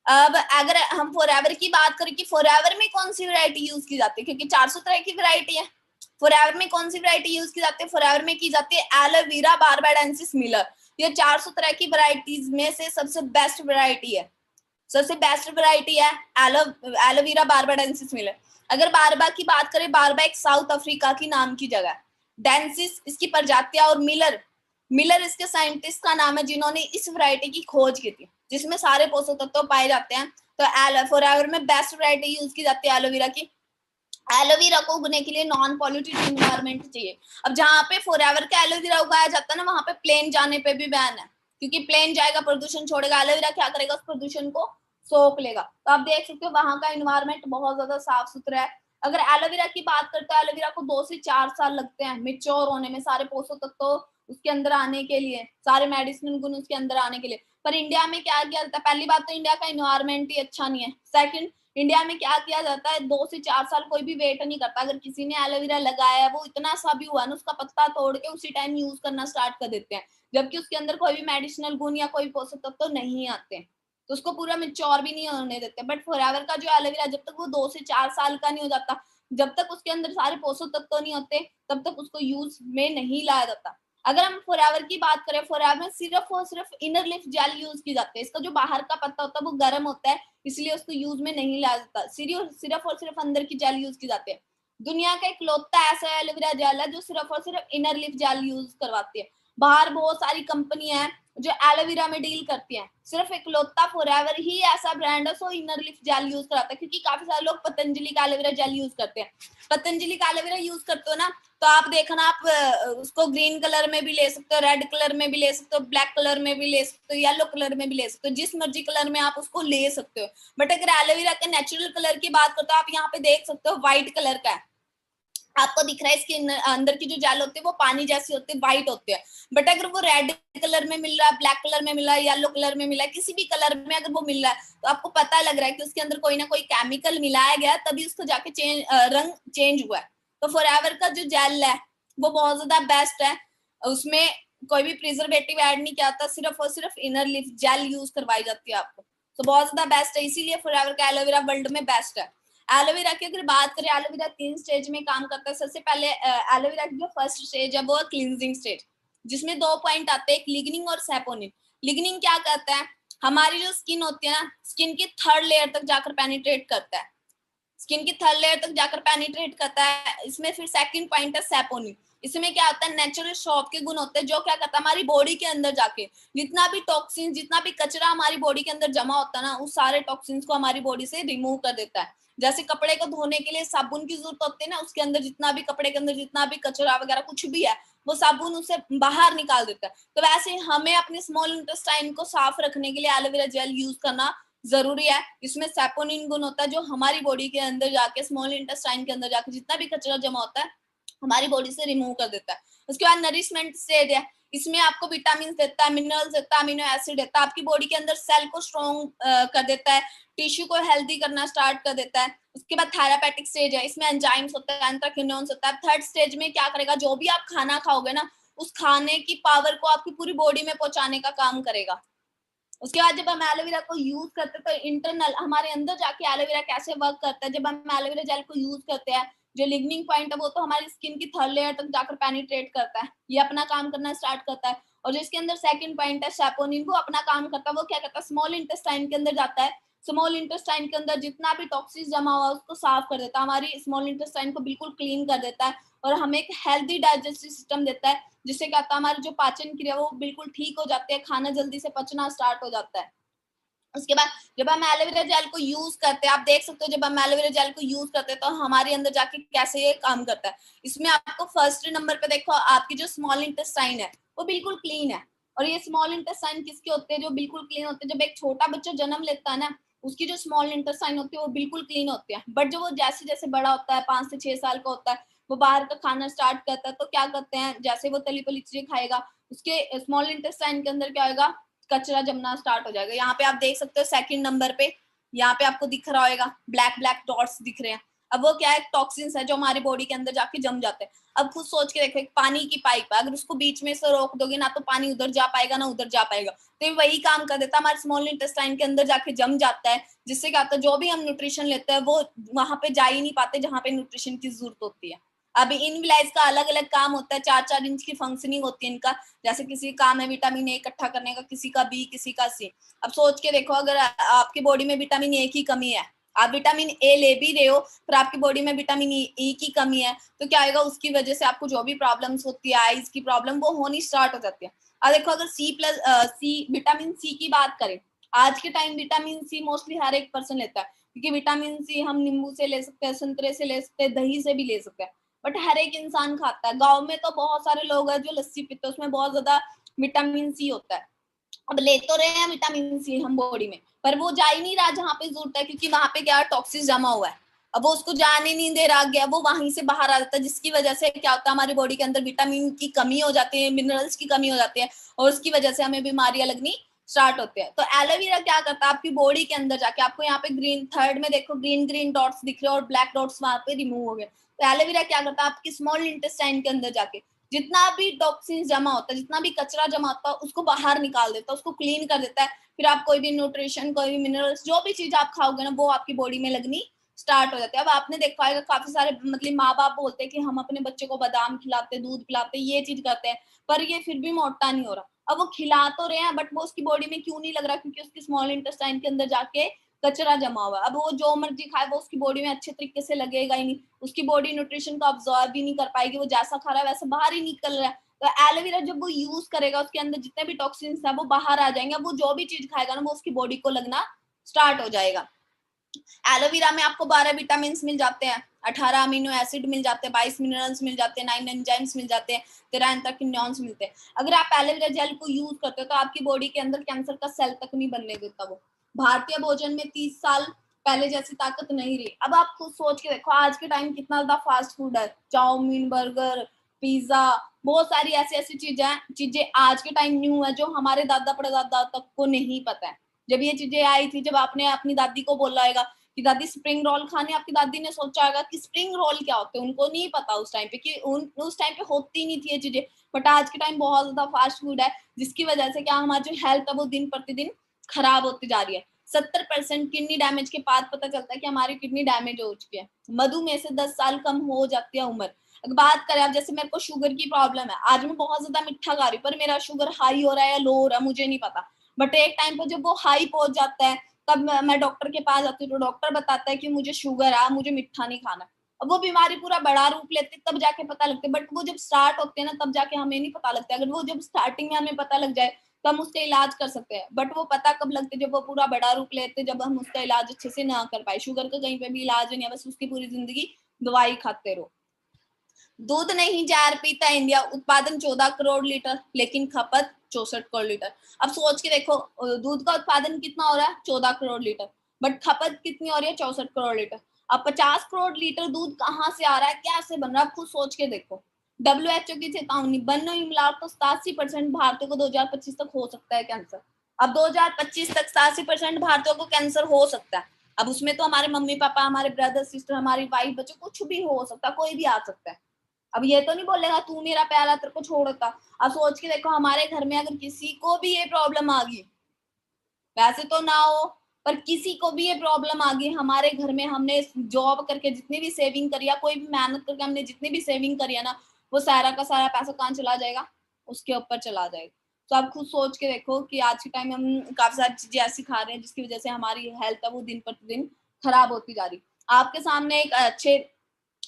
अब अगर हम फॉरएवर की बात करें कि फॉरएवर में कौन सी वैरायटी यूज की जाती है, क्योंकि 400 तरह की वैरायटी है, फॉरएवर में कौन सी वैरायटी यूज की जाती है? फॉरएवर में की जाती है एलोवेरा बारबाडेंसिस मिलर। ये 400 तरह की वैरायटीज में से सबसे बेस्ट वैरायटी है, सबसे बेस्ट वैरायटी है एलोवेरा बारबाडेंसिस मिलर। अगर बारबा की बात करें, बारबा एक साउथ अफ्रीका की नाम की जगह है, डेंसिस इसकी प्रजातियां और मिलर मिलर इसके साइंटिस्ट का नाम है जिन्होंने इस वैरायटी की खोज की थी, जिसमें सारे पोषक तत्व पाए जाते हैं। तो फॉरएवर में बेस्ट वैरायटी यूज की जाती है एलोवेरा की। एलोवेरा को उगने के लिए नॉन पॉल्यूटेड एनवायरनमेंट चाहिए। अब जहाँ पे फॉरएवर का एलोवेरा उगाया जाता है ना, वहां पे प्लेन जाने पे भी बैन है, क्योंकि प्लेन जाएगा प्रदूषण छोड़ेगा, एलोवेरा क्या करेगा, उस प्रदूषण को सोख लेगा। तो आप देख सकते हो वहां का एनवायरनमेंट बहुत ज्यादा साफ सुथरा है। अगर एलोवेरा की बात करते हैं, एलोवेरा को 2 से 4 साल लगते हैं मेच्योर होने में, सारे पोषक तत्व उसके अंदर आने के लिए, सारे मेडिसिनल गुण उसके अंदर आने के लिए। पर इंडिया में क्या किया जाता है? पहली बात तो इंडिया का एनवायरनमेंट ही अच्छा नहीं है। सेकंड, इंडिया में क्या किया जाता है, 2 से 4 साल कोई भी वेट नहीं करता। अगर किसी ने एलोवेरा लगाया है, वो इतना सा भी हुआ ना, उसका पत्ता तोड़ के उसी टाइम यूज करना स्टार्ट कर देते हैं, जबकि उसके अंदर कोई भी मेडिसिनल गुण या कोई पोषक तत्व तो नहीं आते, तो उसको पूरा मेच्योर भी नहीं होने देते। बट फॉरएवर का जो एलोवेरा, जब तक वो 2 से 4 साल का नहीं हो जाता, जब तक उसके अंदर सारे पोषक तत्व नहीं होते, तब तक उसको यूज में नहीं लाया जाता। अगर हम फॉरएवर की बात करें, फॉरएवर में सिर्फ और सिर्फ इनर लिफ जेल यूज की जाती है। इसका जो बाहर का पत्ता होता है वो गर्म होता है, इसलिए उसको यूज में नहीं लाया जाता, सिर्फ और सिर्फ अंदर की जेल यूज की जाती है। दुनिया का इकलौता ऐसा एलोवेरा जेल है जो सिर्फ और सिर्फ इनर लिफ जेल यूज करवाती है। बाहर बहुत सारी कंपनियां हैं जो एलोवेरा में डील करती हैं, सिर्फ इकलौता फॉरएवर ही ऐसा ब्रांड है सो इनर लिफ जेल यूज कराता है, क्योंकि काफी सारे लोग पतंजलि का एलोवेरा जेल यूज करते हैं। पतंजलि का एलोवेरा यूज करते हो ना, तो आप देखना, आप उसको ग्रीन कलर में भी ले सकते हो, रेड कलर में भी ले सकते हो, ब्लैक कलर में भी ले सकते हो, येलो कलर में भी ले सकते हो, जिस मर्जी कलर में आप उसको ले सकते हो। बट अगर एलोवेरा के नेचुरल कलर की बात करते हो, आप यहाँ पे देख सकते हो व्हाइट कलर का है, आपको दिख रहा है, इसके अंदर की जो जेल होती है वो पानी जैसी होती है, व्हाइट होती है। बट अगर वो रेड कलर में मिल रहा है, ब्लैक कलर में मिल रहा है, येलो कलर में मिला है, किसी भी कलर में अगर वो मिल रहा है, तो आपको पता लग रहा है कि उसके अंदर कोई ना कोई केमिकल मिलाया गया, तभी उसको जाके रंग चेंज हुआ है। तो फॉरएवर का जो जेल है वो बहुत ज्यादा बेस्ट है, उसमें कोई भी प्रिजर्वेटिव ऐड नहीं किया जाता, सिर्फ और सिर्फ इनर लिफ जेल यूज करवाई जाती है आपको, तो बहुत ज्यादा बेस्ट है, इसीलिए फॉरएवर का एलोवेरा वर्ल्ड में बेस्ट है। एलोवेरा की अगर बात करें, एलोवेरा 3 स्टेज में काम करता है। सबसे पहले एलोवेरा की जो फर्स्ट स्टेज है वो है क्लींजिंग स्टेज, जिसमें 2 पॉइंट आते हैं, लिग्निन और सैपोनिन। लिग्निन क्या करता है, हमारी जो स्किन होती है ना, स्किन की 3rd लेयर तक जाकर पेनिट्रेट करता है, स्किन की 3rd लेयर तक जाकर पेनिट्रेट करता है। इसमें फिर सेकंड पॉइंट है सैपोनिन। इसमें क्या होता है, नेचुरल शॉप के गुण होते हैं, जो क्या करता है, हमारी बॉडी के अंदर जाके जितना भी टॉक्सिन, जितना भी कचरा हमारी बॉडी के अंदर जमा होता है ना, उस सारे टॉक्सिन्स को हमारी बॉडी से रिमूव कर देता है। जैसे कपड़े को धोने के लिए साबुन की जरूरत होती है ना, उसके अंदर जितना भी, कपड़े के अंदर जितना भी कचरा वगैरह कुछ भी है, वो साबुन उसे बाहर निकाल देता है। तो वैसे हमें अपने स्मॉल इंटेस्टाइन को साफ रखने के लिए एलोवेरा जेल यूज करना जरूरी है। इसमें सैपोनिन गुण होता है, जो हमारी बॉडी के अंदर जाके, स्मॉल इंटेस्टाइन के अंदर जाके जितना भी कचरा जमा होता है हमारी बॉडी से रिमूव कर देता है। उसके बाद नरिशमेंट स्टेज है, इसमें आपको विटामिन देता है, मिनरल्स देता है, अमीनो एसिड देता है, आपकी बॉडी के अंदर सेल को स्ट्रॉन्ग कर देता है, टिश्यू को हेल्दी करना स्टार्ट कर देता है। उसके बाद थेरापेटिक स्टेज है, इसमें एंजाइम्स होता है, एंथ्राक्विनोन्स होता है। 3rd स्टेज में क्या करेगा, जो भी आप खाना खाओगे ना, उस खाने की पावर को आपकी पूरी बॉडी में पहुंचाने का काम करेगा। उसके बाद जब हम एलोवेरा को यूज करते हैं, तो इंटरनल हमारे अंदर जाके एलोवेरा कैसे वर्क करता है, जब हम एलोवेरा जेल को यूज करते हैं, जो लिग्निंग पॉइंट है वो तो हमारी स्किन की 3rd लेयर तक जाकर पेनिट्रेट करता है, ये अपना काम करना स्टार्ट करता है। और जो इसके अंदर सेकंड पॉइंट है सैपोनिन, वो अपना काम करता है, वो क्या करता है, स्मॉल इंटेस्टाइन के अंदर जाता है, स्मॉल इंटेस्टाइन के अंदर जितना भी टॉक्सिस जमा हुआ उसको साफ कर देता है, हमारी स्मॉल इंटेस्टाइन को बिल्कुल क्लीन कर देता है, और हमें एक हेल्दी डाइजेस्टिव सिस्टम देता है, जिससे क्या होता है, हमारी जो पाचन क्रिया वो बिल्कुल ठीक हो जाती है, खाना जल्दी से पचना स्टार्ट हो जाता है। उसके बाद जब हम एलोवेरा जेल को यूज करते हैं, आप देख सकते हो जब हम एलोवेरा जेल को यूज करते हैं तो हमारे अंदर जाके कैसे ये काम करता है। इसमें आपको फर्स्ट नंबर पे देखो, आपकी जो स्मॉल इंटेस्टाइन है वो बिल्कुल क्लीन है। और ये स्मॉल इंटेस्टाइन किसके होते हैं, जो बिल्कुल क्लीन होते हैं, जब एक छोटा बच्चा जन्म लेता है ना, उसकी जो स्मॉल इंटेस्टाइन होती है वो बिल्कुल क्लीन होती है। बट जो वो जैसे जैसे बड़ा होता है, 5 से 6 साल का होता है, वो बाहर का खाना स्टार्ट करता है, तो क्या करते हैं, जैसे वो तली पली चीजें खाएगा, उसके स्मॉल इंटेस्टाइन के अंदर क्या होगा, कचरा जमना स्टार्ट हो जाएगा। यहाँ पे आप देख सकते हो सेकंड नंबर पे, यहाँ पे आपको दिख रहा होगा ब्लैक ब्लैक डॉट्स दिख रहे हैं। अब वो क्या है, टॉक्सिन्स है जो हमारी बॉडी के अंदर जाके जम जाते हैं। अब खुद सोच के देखो, एक पानी की पाइप है, अगर उसको बीच में से रोक दोगे ना, तो पानी उधर जा पाएगा ना उधर जा पाएगा, तो वही काम कर देता है, हमारे स्मॉल इंटेस्टाइन के अंदर जाके जम जाता है, जिससे क्या होता है, जो भी हम न्यूट्रिशन लेते हैं वो वहां पे जा ही नहीं पाते जहाँ पे न्यूट्रिशन की जरूरत होती है। अब इनविलाइज का अलग अलग काम होता है, 4-4 इंच की फंक्शनिंग होती है इनका। जैसे किसी का काम है विटामिन ए इकट्ठा करने का, किसी का बी, किसी का सी। अब सोच के देखो, अगर आपकी बॉडी में विटामिन ए की कमी है, आप विटामिन ए ले भी रहे हो पर आपकी बॉडी में विटामिन ई की कमी है, तो क्या आएगा, उसकी वजह से आपको जो भी प्रॉब्लम्स होती है, आईज की प्रॉब्लम, वो होनी स्टार्ट हो जाती है। अब देखो, अगर विटामिन सी की बात करें, आज के टाइम विटामिन सी मोस्टली हर एक पर्सन लेता है, क्योंकि विटामिन सी हम नींबू से ले सकते हैं, संतरे से ले सकते हैं, दही से भी ले सकते हैं, बट हर एक इंसान खाता है। गांव में तो बहुत सारे लोग हैं जो लस्सी पीते हैं, उसमें बहुत ज्यादा विटामिन सी होता है। अब ले तो रहे हैं विटामिन सी हम बॉडी में, पर वो जा ही नहीं रहा जहाँ पे जरूरत है, क्योंकि वहां पे क्या टॉक्सिस जमा हुआ है। अब वो उसको जाने नहीं दे रहा, गया वो वहीं से बाहर आ जाता है, जिसकी वजह से क्या होता है, हमारी बॉडी के अंदर विटामिन की कमी हो जाती है, मिनरल्स की कमी हो जाती है, और उसकी वजह से हमें बीमारियां लगनी स्टार्ट होते हैं। तो एलोवेरा क्या करता है, आपकी बॉडी के अंदर जाके, आपको यहाँ पे ग्रीन थर्ड में देखो ग्रीन ग्रीन डॉट्स दिख रहे हैं और ब्लैक डॉट्स वहां पे रिमूव हो गए। तो एलोवेरा क्या करता है, आपकी स्मॉल इंटेस्टाइन के अंदर जाके जितना भी टॉक्सिन जमा होता है, जितना भी कचरा जमा होता है, उसको बाहर निकाल देता है, उसको क्लीन कर देता है। फिर आप कोई भी न्यूट्रिशन, कोई भी मिनरल्स, जो भी चीज आप खाओगे ना, वो आपकी बॉडी में लगनी स्टार्ट हो जाती है। अब आपने देखा होगा काफी सारे मतलब माँ बाप बोलते हैं कि हम अपने बच्चे को बादाम खिलाते, दूध पिलाते, ये चीज करते हैं, पर ये फिर भी मोटा नहीं हो रहा। अब वो खिला तो रहे हैं, बट वो उसकी बॉडी में क्यों नहीं लग रहा, क्योंकि उसकी स्मॉल इंटेस्टाइन के अंदर जाके कचरा जमा हुआ है। अब वो जो मर्जी खाए, वो उसकी बॉडी में अच्छे तरीके से लगेगा ही नहीं, उसकी बॉडी न्यूट्रिशन को अब्सॉर्ब भी नहीं कर पाएगी, वो जैसा खा रहा है वैसा बाहर ही निकल रहा है। तो एलोवेरा जब वो यूज करेगा, उसके अंदर जितने भी टॉक्सिन्स है वो बाहर आ जाएंगे, वो जो भी चीज खाएगा ना, वो उसकी बॉडी को लगना स्टार्ट हो जाएगा। एलोवेरा में आपको 12 विटामिन मिल जाते हैं, 18 अमीनो एसिड मिल जाते हैं, 22 मिनरल्स मिल जाते हैं, 9 एंजाइम्स मिल जाते हैं, 13 एंथ्राक्विनोन्स मिलते हैं। अगर आप एलोवेरा जेल को यूज करते हो तो आपकी बॉडी के अंदर कैंसर का सेल तक नहीं बनने देता वो। भारतीय भोजन में 30 साल पहले जैसी ताकत नहीं रही। अब आप खुद सोच के देखो, आज के टाइम कितना ज्यादा फास्ट फूड है, चाउमीन, बर्गर, पिज्जा, बहुत सारी ऐसी ऐसी चीजें आज के टाइम न्यू है, जो हमारे दादा परदादा तक को नहीं पता है। जब ये चीजें आई थी, जब आपने अपनी दादी को बोला होगा कि दादी स्प्रिंग रोल खाने, आपकी दादी ने सोचा होगा कि स्प्रिंग रोल क्या होते हैं, उनको नहीं पता उस टाइम पे, कि उस टाइम पे होती नहीं थी ये चीजें। बट आज के टाइम बहुत ज्यादा फास्ट फूड है, जिसकी वजह से क्या हमारी जो हेल्थ है वो दिन प्रतिदिन खराब होती जा रही है। 70% किडनी डैमेज के बाद पता चलता है कि हमारी किडनी डैमेज हो चुकी है। मधुमेह से 10 साल कम हो जाती है उम्र। अगर बात करें, अब जैसे मेरे को शुगर की प्रॉब्लम है, आज मैं बहुत ज्यादा मीठा खा रही हूँ, पर मेरा शुगर हाई हो रहा है या लो हो रहा है मुझे नहीं पता, बट एक टाइम पर जब वो हाई पहुंच जाता है, तब मैं डॉक्टर के पास जाती हूँ, तो डॉक्टर बताता है कि मुझे शुगर है, मुझे मीठा नहीं खाना। अब वो बीमारी पूरा बड़ा रूप लेती है, तब जाके पता लगता है, बट वो जब स्टार्ट होते हैं ना, तब जाके हमें नहीं पता लगता। अगर वो जब स्टार्टिंग में हमें पता लग जाए तो हम उसका इलाज कर सकते हैं, बट वो पता कब लगते, जब वो पूरा बड़ा रूप लेते, जब हम उसका इलाज अच्छे से ना कर पाए। शुगर का कहीं पे भी इलाज नहीं है, बस उसकी पूरी जिंदगी दवाई खाते रहो। दूध नहीं जार पीता इंडिया, उत्पादन 14 करोड़ लीटर, लेकिन खपत 64 करोड़ लीटर। अब सोच के देखो, दूध का उत्पादन कितना हो रहा है, 14 करोड़ लीटर, बट खपत कितनी हो रही है, 64 करोड़ लीटर। अब 50 करोड़ लीटर दूध कहाँ से आ रहा है, कैसे बन रहा है, खुद सोच के देखो। WHO की चेतावनी, बनने ही मिला तो 87% भारतीयों को 2025 तक हो सकता है कैंसर। अब 2025 तक 87% भारतीयों को कैंसर हो सकता है। अब उसमें तो हमारे मम्मी पापा, हमारे ब्रदर सिस्टर, हमारी वाइफ, बच्चे, कुछ भी हो सकता है, कोई भी आ सकता है। अब ये तो नहीं बोलेगा तू मेरा प्यारा, तेरे को छोड़ता। अब सोच के देखो, हमारे घर में अगर किसी को भी ये प्रॉब्लम आ गई, वैसे तो ना हो, पर किसी को भी ये प्रॉब्लम आ गई हमारे घर में, हमने जॉब करके जितनी भी सेविंग करी है, कोई भी मेहनत करके हमने जितनी भी सेविंग करी है ना, वो सारा का सारा पैसा कहाँ चला जाएगा, उसके ऊपर चला जाएगा। तो आप खुद सोच के देखो कि आज के टाइम में हम काफी सारी चीजें ऐसी खा रहे हैं जिसकी वजह से हमारी हेल्थ है वो दिन प्रतिदिन खराब होती जा रही। आपके सामने एक अच्छे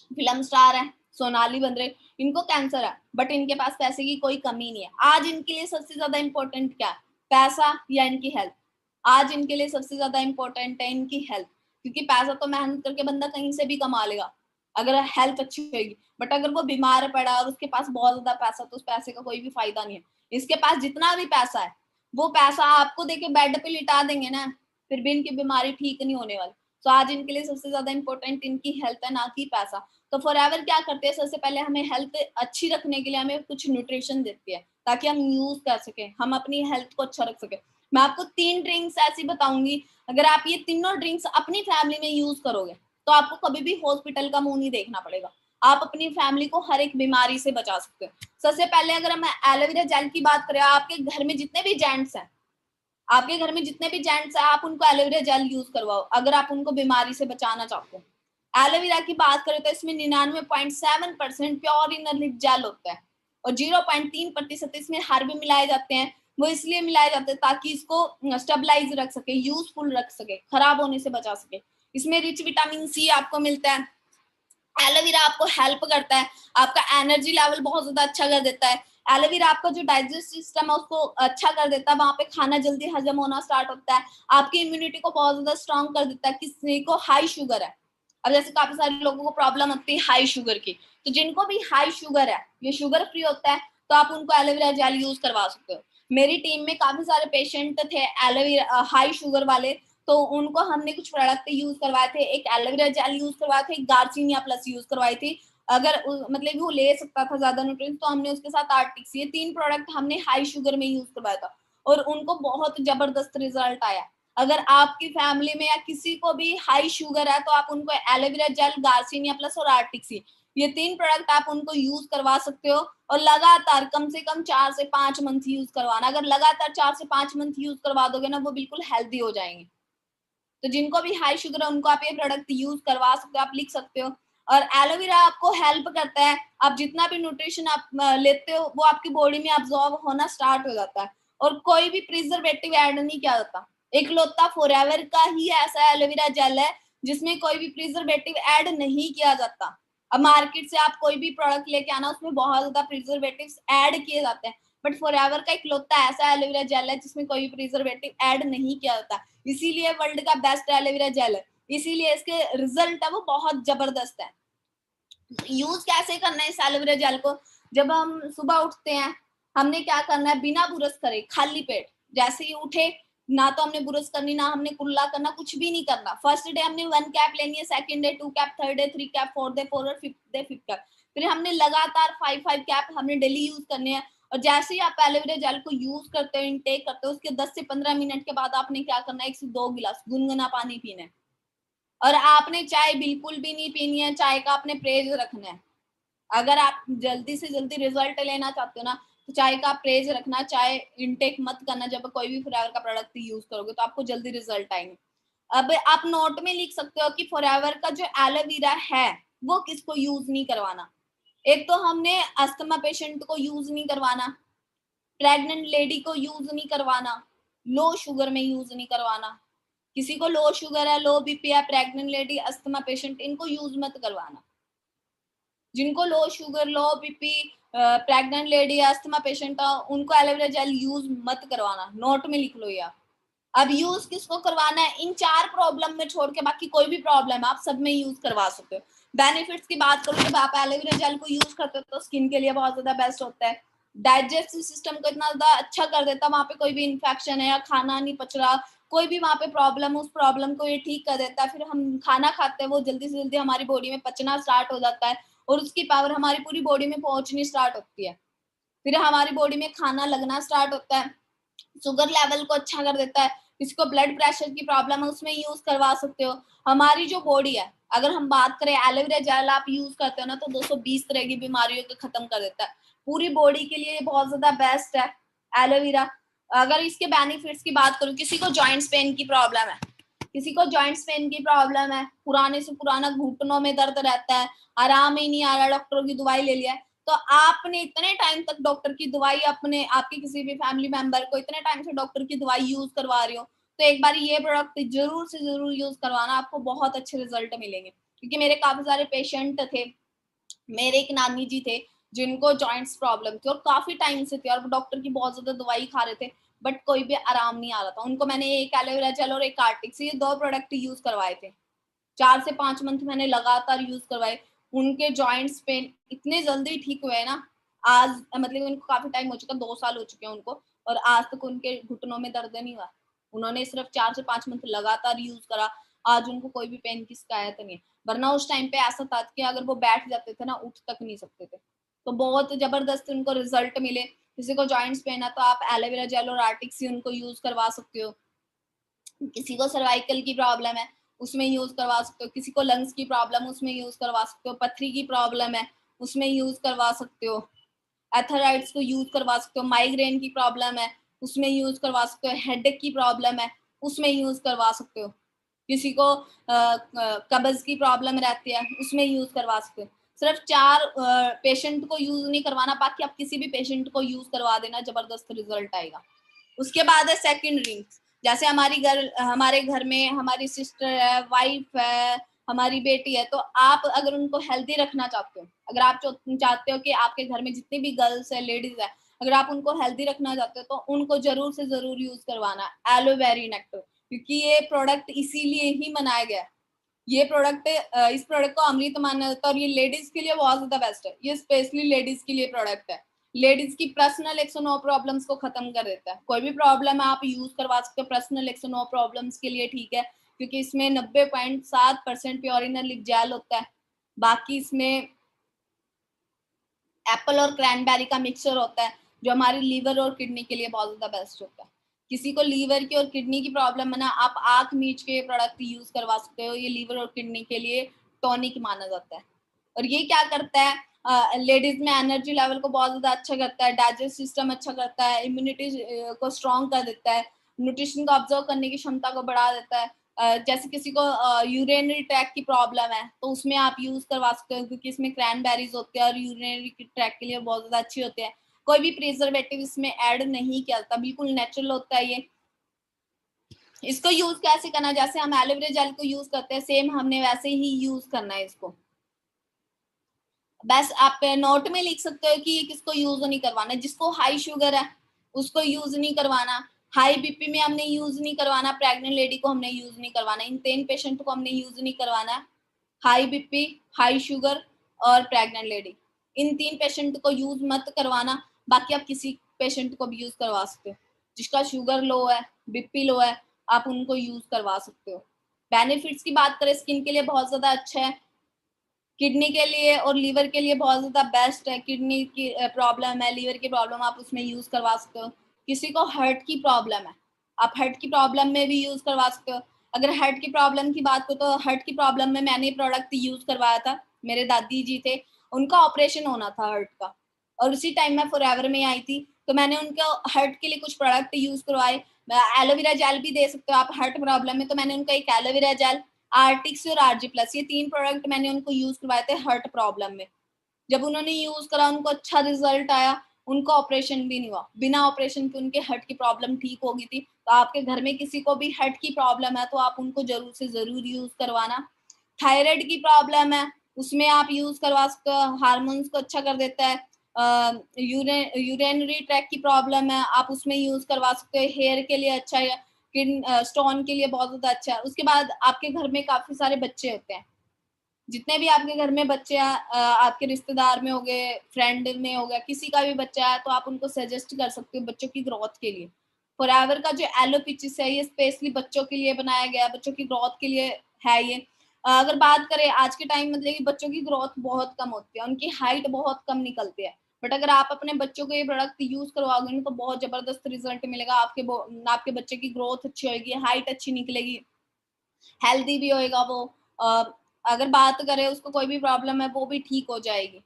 फिल्म स्टार है, सोनाली बेंद्रे, इनको कैंसर है, बट इनके पास पैसे की कोई कमी नहीं है। आज इनके लिए सबसे ज्यादा इंपॉर्टेंट क्या है, पैसा या इनकी हेल्थ? आज इनके लिए सबसे ज्यादा इंपॉर्टेंट है इनकी हेल्थ, क्योंकि पैसा तो मेहनत करके बंदा कहीं से भी कमा लेगा अगर हेल्थ अच्छी होगी। बट अगर वो बीमार पड़ा और उसके पास बहुत ज्यादा पैसा, तो उस पैसे का कोई भी फायदा नहीं है। इसके पास जितना भी पैसा है, वो पैसा आपको देके बेड पे लिटा देंगे ना, फिर भी इनकी बीमारी ठीक नहीं होने वाली। तो आज इनके लिए सबसे ज्यादा इंपॉर्टेंट इनकी हेल्थ है, ना कि पैसा। तो फॉरएवर क्या करते हैं, सबसे पहले हमें हेल्थ अच्छी रखने के लिए हमें कुछ न्यूट्रिशन देती है, ताकि हम यूज कर सके, हम अपनी हेल्थ को अच्छा रख सके। मैं आपको 3 ड्रिंक्स ऐसी बताऊंगी, अगर आप ये तीनों ड्रिंक्स अपनी फैमिली में यूज करोगे तो आपको कभी भी हॉस्पिटल का मुंह नहीं देखना पड़ेगा, आप अपनी फैमिली को हर एक बीमारी से बचा सकते हो। सबसे पहले अगर हम एलोवेरा जेल की बात करें, आपके घर में जितने भी जेंट्स हैं, आपके घर में जितने भी जेंट्स हैं, आप उनको एलोवेरा जेल यूज करवाओ, अगर आप उनको बीमारी से बचाना चाहते हो। एलोवेरा की बात करें तो इसमें 99.7% प्योर इनर लिप जेल होता है और 0.3% इसमें हर्ब मिलाए जाते हैं। वो इसलिए मिलाए जाते हैं ताकि इसको स्टेबलाइज रख सके, यूजफुल रख सके, खराब होने से बचा सके। इसमें रिच विटामिन सी आपको मिलता है। एलोवेरा आपको हेल्प करता है, आपका एनर्जी लेवल बहुत ज्यादा अच्छा कर देता है। एलोवेरा आपका जो डाइजेस्ट सिस्टम है उसको अच्छा कर देता है, वहां पे खाना जल्दी हजम होना स्टार्ट होता है, आपकी इम्यूनिटी को बहुत ज्यादा स्ट्रॉन्ग कर देता है। किसी को हाई शुगर है, अब जैसे काफी सारे लोगों को प्रॉब्लम होती है हाई शुगर की, तो जिनको भी हाई शुगर है, ये शुगर फ्री होता है, तो आप उनको एलोवेरा जेल यूज करवा सकते हो। मेरी टीम में काफी सारे पेशेंट थे एलोवेरा हाई शुगर वाले, तो उनको हमने कुछ प्रोडक्ट यूज करवाए थे, एक एलोवेरा जेल यूज करवाए थे, एक गार्सिनिया प्लस यूज करवाई थी। अगर मतलब वो ले सकता था ज्यादा न्यूट्रिएंट्स तो हमने उसके साथ आर्टिक्स, ये 3 प्रोडक्ट हमने हाई शुगर में यूज करवाया था और उनको बहुत जबरदस्त रिजल्ट आया। अगर आपकी फैमिली में या किसी को भी हाई शुगर है तो आप उनको एलोवेरा जेल, गार्सिनिया प्लस और आर्टिक्स, ये 3 प्रोडक्ट आप उनको यूज करवा सकते हो और लगातार कम से कम 4 से 5 मंथ यूज करवाना। अगर लगातार 4 से 5 मंथ यूज करवा दोगे ना, वो बिल्कुल हेल्दी हो जाएंगे। तो जिनको भी हाई शुगर है उनको आप ये प्रोडक्ट यूज करवा सकते हो, आप लिख सकते हो। और एलोवेरा आपको हेल्प करता है, आप जितना भी न्यूट्रिशन आप लेते हो वो आपकी बॉडी में अब्सॉर्ब होना स्टार्ट हो जाता है और कोई भी प्रिजर्वेटिव ऐड नहीं किया जाता। इकलौता फॉरएवर का ही ऐसा एलोवेरा जेल है जिसमें कोई भी प्रिजर्वेटिव ऐड नहीं किया जाता। अब मार्केट से आप कोई भी प्रोडक्ट लेके आना, उसमें बहुत ज्यादा प्रिजर्वेटिव्स ऐड किए जाते हैं, बट फॉरएवर का इकलौता ऐसा एलोवेरा जेल है जिसमें कोई भी प्रिजर्वेटिव ऐड नहीं किया जाता, इसीलिए वर्ल्ड का बेस्ट एलोवेरा जेल है, इसीलिए इसके रिजल्ट है वो बहुत जबरदस्त है। यूज कैसे करना है इस एलोवेरा जेल को? जब हम सुबह उठते हैं, हमने क्या करना है, बिना ब्रश करे खाली पेट जैसे ही उठे, ना तो हमने ब्रश करनी, ना हमने कुल्ला करना, कुछ भी नहीं करना। फर्स्ट डे हमने 1 कैप लेनी है, second day 2 cap, third day 3 cap, fourth day 4 और फिफ्थ डे 5 कैप। फिर हमने लगातार 5 कैप हमने डेली यूज करने हैं। और जैसे ही आप एलोवेरा जेल को यूज करते हो, इनटेक करते हो, उसके 10 से 15 मिनट के बाद आपने क्या करना है, 1 से 2 गिलास गुनगुना पानी पीना है। और आपने चाय बिल्कुल भी नहीं पीनी है, चाय का आपने परहेज रखना है। अगर आप जल्दी से जल्दी रिजल्ट लेना चाहते हो ना, तो चाय का परहेज रखना, चाय इनटेक मत करना। जब कोई भी फॉरएवर का प्रोडक्ट यूज करोगे तो आपको जल्दी रिजल्ट आएंगे। अब आप नोट में लिख सकते हो कि फॉरएवर का जो एलोवेरा है वो किसको यूज नहीं करवाना। एक तो हमने अस्थमा पेशेंट को यूज नहीं करवाना, प्रेग्नेंट लेडी को यूज नहीं करवाना, लो शुगर में यूज नहीं करवाना। किसी को लो शुगर है, लो बीपी है, प्रेग्नेंट लेडी, अस्थमा पेशेंट, इनको यूज मत करवाना। जिनको लो शुगर, लो BP, pregnant lady, asthma patient है, उनको एलोवेरा जेल यूज मत करवाना। नोट में लिख लो यार। अब यूज किसको करवाना है, इन 4 प्रॉब्लम में छोड़ के बाकी कोई भी प्रॉब्लम है आप सब में यूज करवा सकते हो। बेनिफिट्स की बात करूं, जब आप एलोवेरा जेल को यूज करते हो तो स्किन के लिए बहुत ज्यादा बेस्ट होता है, डाइजेस्टिव सिस्टम को इतना ज्यादा अच्छा कर देता है, वहां पे कोई भी इन्फेक्शन है या खाना नहीं पच रहा, कोई भी वहां पे प्रॉब्लम है, उस प्रॉब्लम को ये ठीक कर देता है। फिर हम खाना खाते हैं वो जल्दी से जल्दी हमारी बॉडी में पचना स्टार्ट हो जाता है और उसकी पावर हमारी पूरी बॉडी में पहुंचनी स्टार्ट होती है। फिर हमारी बॉडी में खाना लगना स्टार्ट होता है, शुगर लेवल को अच्छा कर देता है। किसी को ब्लड प्रेशर की प्रॉब्लम है उसमें यूज करवा सकते हो। हमारी जो बॉडी है, अगर हम बात करें एलोवेरा जेल आप यूज करते हो ना, तो 220 तरह की बीमारियों को खत्म कर देता है। पूरी बॉडी के लिए बहुत ज्यादा बेस्ट है एलोवेरा। अगर इसके बेनिफिट्स की बात करूं, किसी को जॉइंट्स पेन की प्रॉब्लम है, किसी को जॉइंट्स पेन की प्रॉब्लम है, पुराने से पुराना घुटनों में दर्द रहता है, आराम ही नहीं आ रहा, डॉक्टरों की दवाई ले लिया है, तो आपने इतने टाइम तक डॉक्टर की दवाई, अपने आपके किसी भी फैमिली मेंबर को इतने टाइम से डॉक्टर की दवाई यूज करवा रही हो, तो एक बार ये प्रोडक्ट जरूर से जरूर यूज करवाना, आपको बहुत अच्छे रिजल्ट मिलेंगे। क्योंकि मेरे काफी सारे पेशेंट थे, मेरे एक नानी जी थे जिनको जॉइंट्स प्रॉब्लम थी और काफी टाइम से थी, और डॉक्टर की बहुत ज्यादा दवाई खा रहे थे, बट कोई भी आराम नहीं आ रहा था उनको। मैंने एक एलोवेरा जेल और एक आर्टिक्स, ये 2 प्रोडक्ट यूज करवाए थे, 4 से 5 मंथ मैंने लगातार यूज करवाए। उनके जॉइंट्स पेन इतने जल्दी ठीक हुए ना, आज मतलब उनको काफी टाइम हो चुका, 2 साल हो चुके हैं उनको, और आज तक उनके घुटनों में दर्द नहीं हुआ। उन्होंने सिर्फ 4 से 5 मंथ लगातार यूज करा, आज उनको कोई भी पेन की शिकायत नहीं है। वरना उस टाइम पे ऐसा था कि अगर वो बैठ जाते थे ना, उठ तक नहीं सकते थे। तो बहुत जबरदस्त उनको रिजल्ट मिले। किसी को जॉइंट्स पेन है तो आप एलोवेरा जेल और आर्टिक्स उनको यूज करवा सकते हो। किसी को सर्वाइकल की प्रॉब्लम है उसमें यूज करवा सकते हो, किसी को लंग्स की प्रॉब्लम उसमें यूज करवा सकते हो, पथरी की प्रॉब्लम है उसमें यूज करवा सकते हो, एथराइड्स को यूज करवा सकते हो, माइग्रेन की प्रॉब्लम है उसमें यूज करवा सकते हो, हेडेक की प्रॉब्लम है उसमें यूज करवा सकते हो। किसी को कब्ज की प्रॉब्लम रहती है, उसमें यूज करवा सकते हो। सिर्फ 4 पेशेंट को यूज नहीं करवाना, बाकी आप किसी भी पेशेंट को यूज करवा देना, जबरदस्त रिजल्ट आएगा। उसके बाद है सेकंड रिंग्स। जैसे हमारे घर में हमारी सिस्टर है, वाइफ है, हमारी बेटी है, तो आप अगर उनको हेल्दी रखना चाहते हो, अगर आप चाहते हो कि आपके घर में जितनी भी गर्ल्स है, लेडीज है, अगर आप उनको हेल्दी रखना चाहते हो तो उनको जरूर से जरूर यूज करवाना एलोवेरी नेक्टर, क्योंकि ये प्रोडक्ट इसीलिए ही बनाया गया है। ये प्रोडक्ट इस प्रोडक्ट को अमृत माना जाता है और ये लेडीज के लिए बहुत ज्यादा बेस्ट है। ये स्पेशली लेडीज के लिए प्रोडक्ट है। लेडीज की पर्सनल 109 प्रॉब्लम्स को खत्म कर देता है। कोई भी प्रॉब्लम है आप यूज करवा सकते हो पर्सनल 109 प्रॉब्लम्स के लिए, ठीक है, क्योंकि इसमें 90.7% प्योरिनल जेल होता है। बाकी इसमें एप्पल और क्रैनबेरी का मिक्सचर होता है, जो हमारी लीवर और किडनी के लिए बहुत ज्यादा बेस्ट होता है। किसी को लीवर की और किडनी की प्रॉब्लम है ना, आप आंख मीच के प्रोडक्ट यूज करवा सकते हो। ये लीवर और किडनी के लिए टॉनिक माना जाता है। और ये क्या करता है, लेडीज में एनर्जी लेवल को बहुत ज्यादा अच्छा करता है, डाइजेस्ट सिस्टम अच्छा करता है, इम्यूनिटी को स्ट्रॉन्ग कर देता है, न्यूट्रिशन को ऑब्जर्व करने की क्षमता को बढ़ा देता है। जैसे किसी को यूरिनरी ट्रैक की प्रॉब्लम है तो उसमें आप यूज करवा सकते हो, क्योंकि इसमें क्रैनबेरीज होते हैं और यूरिनरी ट्रैक के लिए बहुत ज्यादा अच्छी होती है। कोई भी प्रिजर्वेटिव इसमें ऐड नहीं किया जाता, बिल्कुल नेचुरल होता है ये। इसको यूज कैसे करना है, जैसे हम एलोवेरा जेल को यूज करते हैं, सेम हमने वैसे ही यूज करना है इसको। बस आप नोट में लिख सकते हो कि ये किसको यूज नहीं करवाना। जिसको हाई शुगर है उसको यूज नहीं करवाना, हाई बीपी में हमने यूज नहीं करवाना, प्रेग्नेंट लेडी को हमने यूज नहीं करवाना, इन 3 पेशेंट को हमने यूज नहीं करवाना। हाई बीपी, हाई शुगर और प्रेग्नेंट लेडी, इन 3 पेशेंट को यूज मत करवाना। बाकी आप किसी पेशेंट को भी यूज करवा सकते हो। जिसका शुगर लो है, बीपी लो है, आप उनको यूज करवा सकते हो। बेनिफिट्स की बात करें, स्किन के लिए बहुत ज्यादा अच्छा है, किडनी के लिए और लीवर के लिए बहुत ज्यादा बेस्ट है। किडनी की प्रॉब्लम है, लीवर की प्रॉब्लम, आप उसमें यूज करवा सकते हो। किसी को हार्ट की प्रॉब्लम है, आप हार्ट की प्रॉब्लम में भी यूज करवा सकते हो। अगर हार्ट की प्रॉब्लम की बात करो तो हार्ट की प्रॉब्लम में मैंने प्रोडक्ट यूज करवाया था। मेरे दादी जी थे, उनका ऑपरेशन होना था हार्ट का, और उसी टाइम मैं फॉरएवर में आई थी, तो मैंने उनके हार्ट के लिए कुछ प्रोडक्ट यूज करवाए। एलोवेरा जेल भी दे सकते हो आप हार्ट प्रॉब्लम में, तो मैंने उनका एक एलोवेरा जेल, आर्टिक्स और आरजी प्लस, ये 3 प्रोडक्ट मैंने उनको यूज करवाए थे हार्ट प्रॉब्लम में। जब उन्होंने यूज करा उनको अच्छा रिजल्ट आया, उनको ऑपरेशन भी नहीं हुआ, बिना ऑपरेशन के उनके हार्ट की प्रॉब्लम ठीक हो गई थी। तो आपके घर में किसी को भी हार्ट की प्रॉब्लम है तो आप उनको जरूर से जरूर यूज करवाना। थायराइड की प्रॉब्लम है, उसमें आप यूज करवा सकते हो, हार्मोन्स को अच्छा कर देता है। यूरिनरी ट्रैक की प्रॉब्लम है, आप उसमें यूज करवा सकते हो, हेयर के लिए अच्छा है, स्टोन के लिए बहुत ज्यादा अच्छा है। उसके बाद आपके घर में काफी सारे बच्चे होते हैं, जितने भी आपके घर में बच्चे हैं, आपके रिश्तेदार में हो गए, फ्रेंड में हो गया, किसी का भी बच्चा है, तो आप उनको सजेस्ट कर सकते हो बच्चों की ग्रोथ के लिए। फॉरएवर का जो एलोपिचिस है ये स्पेशली बच्चों के लिए बनाया गया है, बच्चों की ग्रोथ के लिए है ये। अगर बात करें आज के टाइम मतलब कि बच्चों की ग्रोथ बहुत कम होती है, उनकी हाइट बहुत कम निकलती है, बट अगर आप अपने बच्चों को ये प्रोडक्ट यूज करवाओगे ना तो बहुत जबरदस्त रिजल्ट मिलेगा। आपके बच्चे की ग्रोथ अच्छी होगी, हाइट अच्छी निकलेगी, हेल्दी भी होएगा वो। अ, अगर बात करें उसको कोई भी प्रॉब्लम है वो भी ठीक हो जाएगी।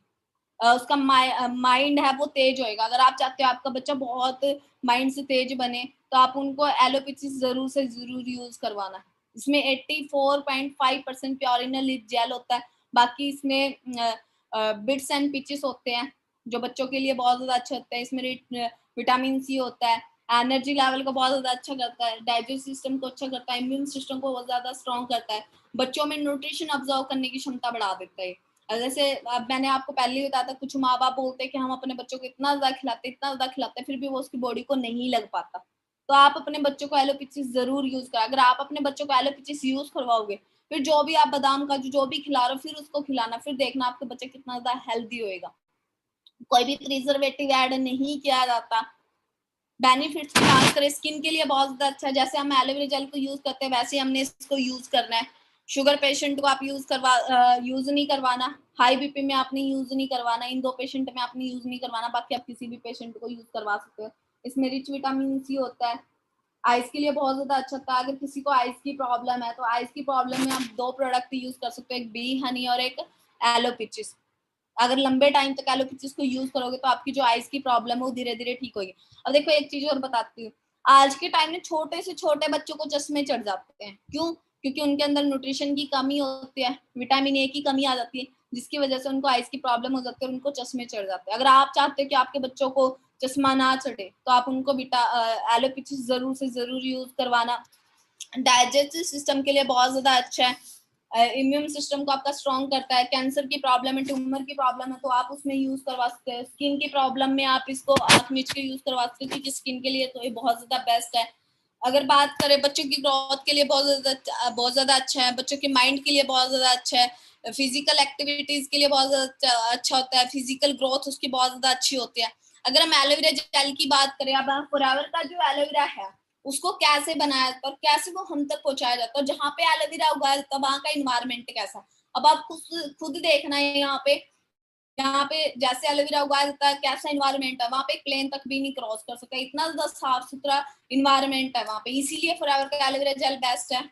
उसका माइंड है वो तेज होएगा। अगर आप चाहते हो आपका बच्चा बहुत माइंड से तेज बने तो आप उनको एलोपैथी जरूर से जरूर यूज करवाना। इसमें 84.5% प्योरिनल जेल होता है। बाकी इसमें बिट्स एंड पिचेस होते हैं जो बच्चों के लिए बहुत ज्यादा अच्छे होते हैं। इसमें विटामिन सी होता है, एनर्जी लेवल को बहुत ज्यादा अच्छा करता है, डाइजेस्ट सिस्टम को अच्छा करता है, इम्यून सिस्टम को बहुत ज्यादा स्ट्रॉन्ग करता है, बच्चों में न्यूट्रिशन ऑब्जर्व करने की क्षमता बढ़ा देता है। जैसे अब मैंने आपको पहले ही बताया था, कुछ माँ बाप बोलते हैं कि हम अपने बच्चों को इतना ज्यादा खिलाते इतना ज्यादा खिलाते, फिर भी वो उसकी बॉडी को नहीं लग पाता। तो आप अपने बच्चों को एलोपैथी जरूर यूज करें। अगर आप अपने बच्चों को एलोपैथी यूज करवाओगे, फिर जो भी आप बादाम काजू जो भी खिला रहे हो फिर उसको खिलाना, फिर देखना आपका बच्चा कितना ज्यादा हेल्दी होएगा। कोई भी प्रिजर्वेटिव ऐड नहीं किया जाता। बेनिफिट्स की बात करें, स्किन के लिए बहुत ज्यादा अच्छा है। जैसे हम एलोवेरा जेल को यूज करते हैं वैसे हमने इसको यूज करना है। शुगर पेशेंट को आप यूज नहीं करवाना, हाई बीपी में आपने यूज नहीं करवाना, इन 2 पेशेंट में आपने यूज नहीं करवाना, बाकी आप किसी भी पेशेंट को यूज करवा सकते हो। इसमें रिच विटामिन सी होता है, आइस के लिए बहुत ज्यादा अच्छा था। अगर किसी को आइस की प्रॉब्लम है तो आइस की प्रॉब्लम में आप 2 प्रोडक्ट यूज कर सकते हो, एक बी हनी और एक एलोपिचिस। अगर लंबे टाइम तक एलोपैथी को यूज करोगे तो आपकी जो आइज की प्रॉब्लम है वो धीरे धीरे ठीक होगी। अब देखो एक चीज और बताती हूँ, आज के टाइम में छोटे से छोटे बच्चों को चश्मे चढ़ जाते हैं। क्यों? क्योंकि उनके अंदर न्यूट्रिशन की कमी होती है, विटामिन ए की कमी आ जाती है, जिसकी वजह से उनको आइज की प्रॉब्लम हो जाती है और उनको चश्मे चढ़ जाते हैं। अगर आप चाहते हो कि आपके बच्चों को चश्मा ना चढ़े तो आप उनको एलोपैथी जरूर से जरूर यूज करवाना। डाइजेस्टिव सिस्टम के लिए बहुत ज्यादा अच्छा है, इम्यून सिस्टम को आपका स्ट्रॉन्ग करता है। कैंसर की प्रॉब्लम है, ट्यूमर की प्रॉब्लम है तो आप उसमें यूज करवा सकते हैं। स्किन की प्रॉब्लम में आप इसको आंख मीच के यूज करवा सकते हो, क्योंकि स्किन के लिए तो ये बहुत ज्यादा बेस्ट है। अगर बात करें बच्चों की ग्रोथ के लिए बहुत ज्यादा अच्छा है, बच्चों के माइंड के लिए बहुत ज्यादा अच्छा है, फिजिकल एक्टिविटीज के लिए बहुत ज्यादा अच्छा होता है, फिजिकल ग्रोथ उसकी बहुत ज्यादा अच्छी होती है। अगर हम एलोवेरा जेल की बात करें, अब फॉरएवर का जो एलोवेरा है उसको कैसे बनाया जाता है और कैसे वो हम तक पहुंचाया जाता है, और जहाँ पे एलोवेरा उगाया जाता है वहां का इन्वायरमेंट कैसा। अब आप खुद देखना है, यहाँ पे जैसे एलोवेरा उगाया जाता है कैसा इन्वायरमेंट है, वहाँ पे प्लेन तक भी नहीं क्रॉस कर सकता, इतना ज्यादा साफ सुथरा इन्वायरमेंट है वहाँ पे, इसीलिए फॉरएवर का एलोवेरा जेल बेस्ट है।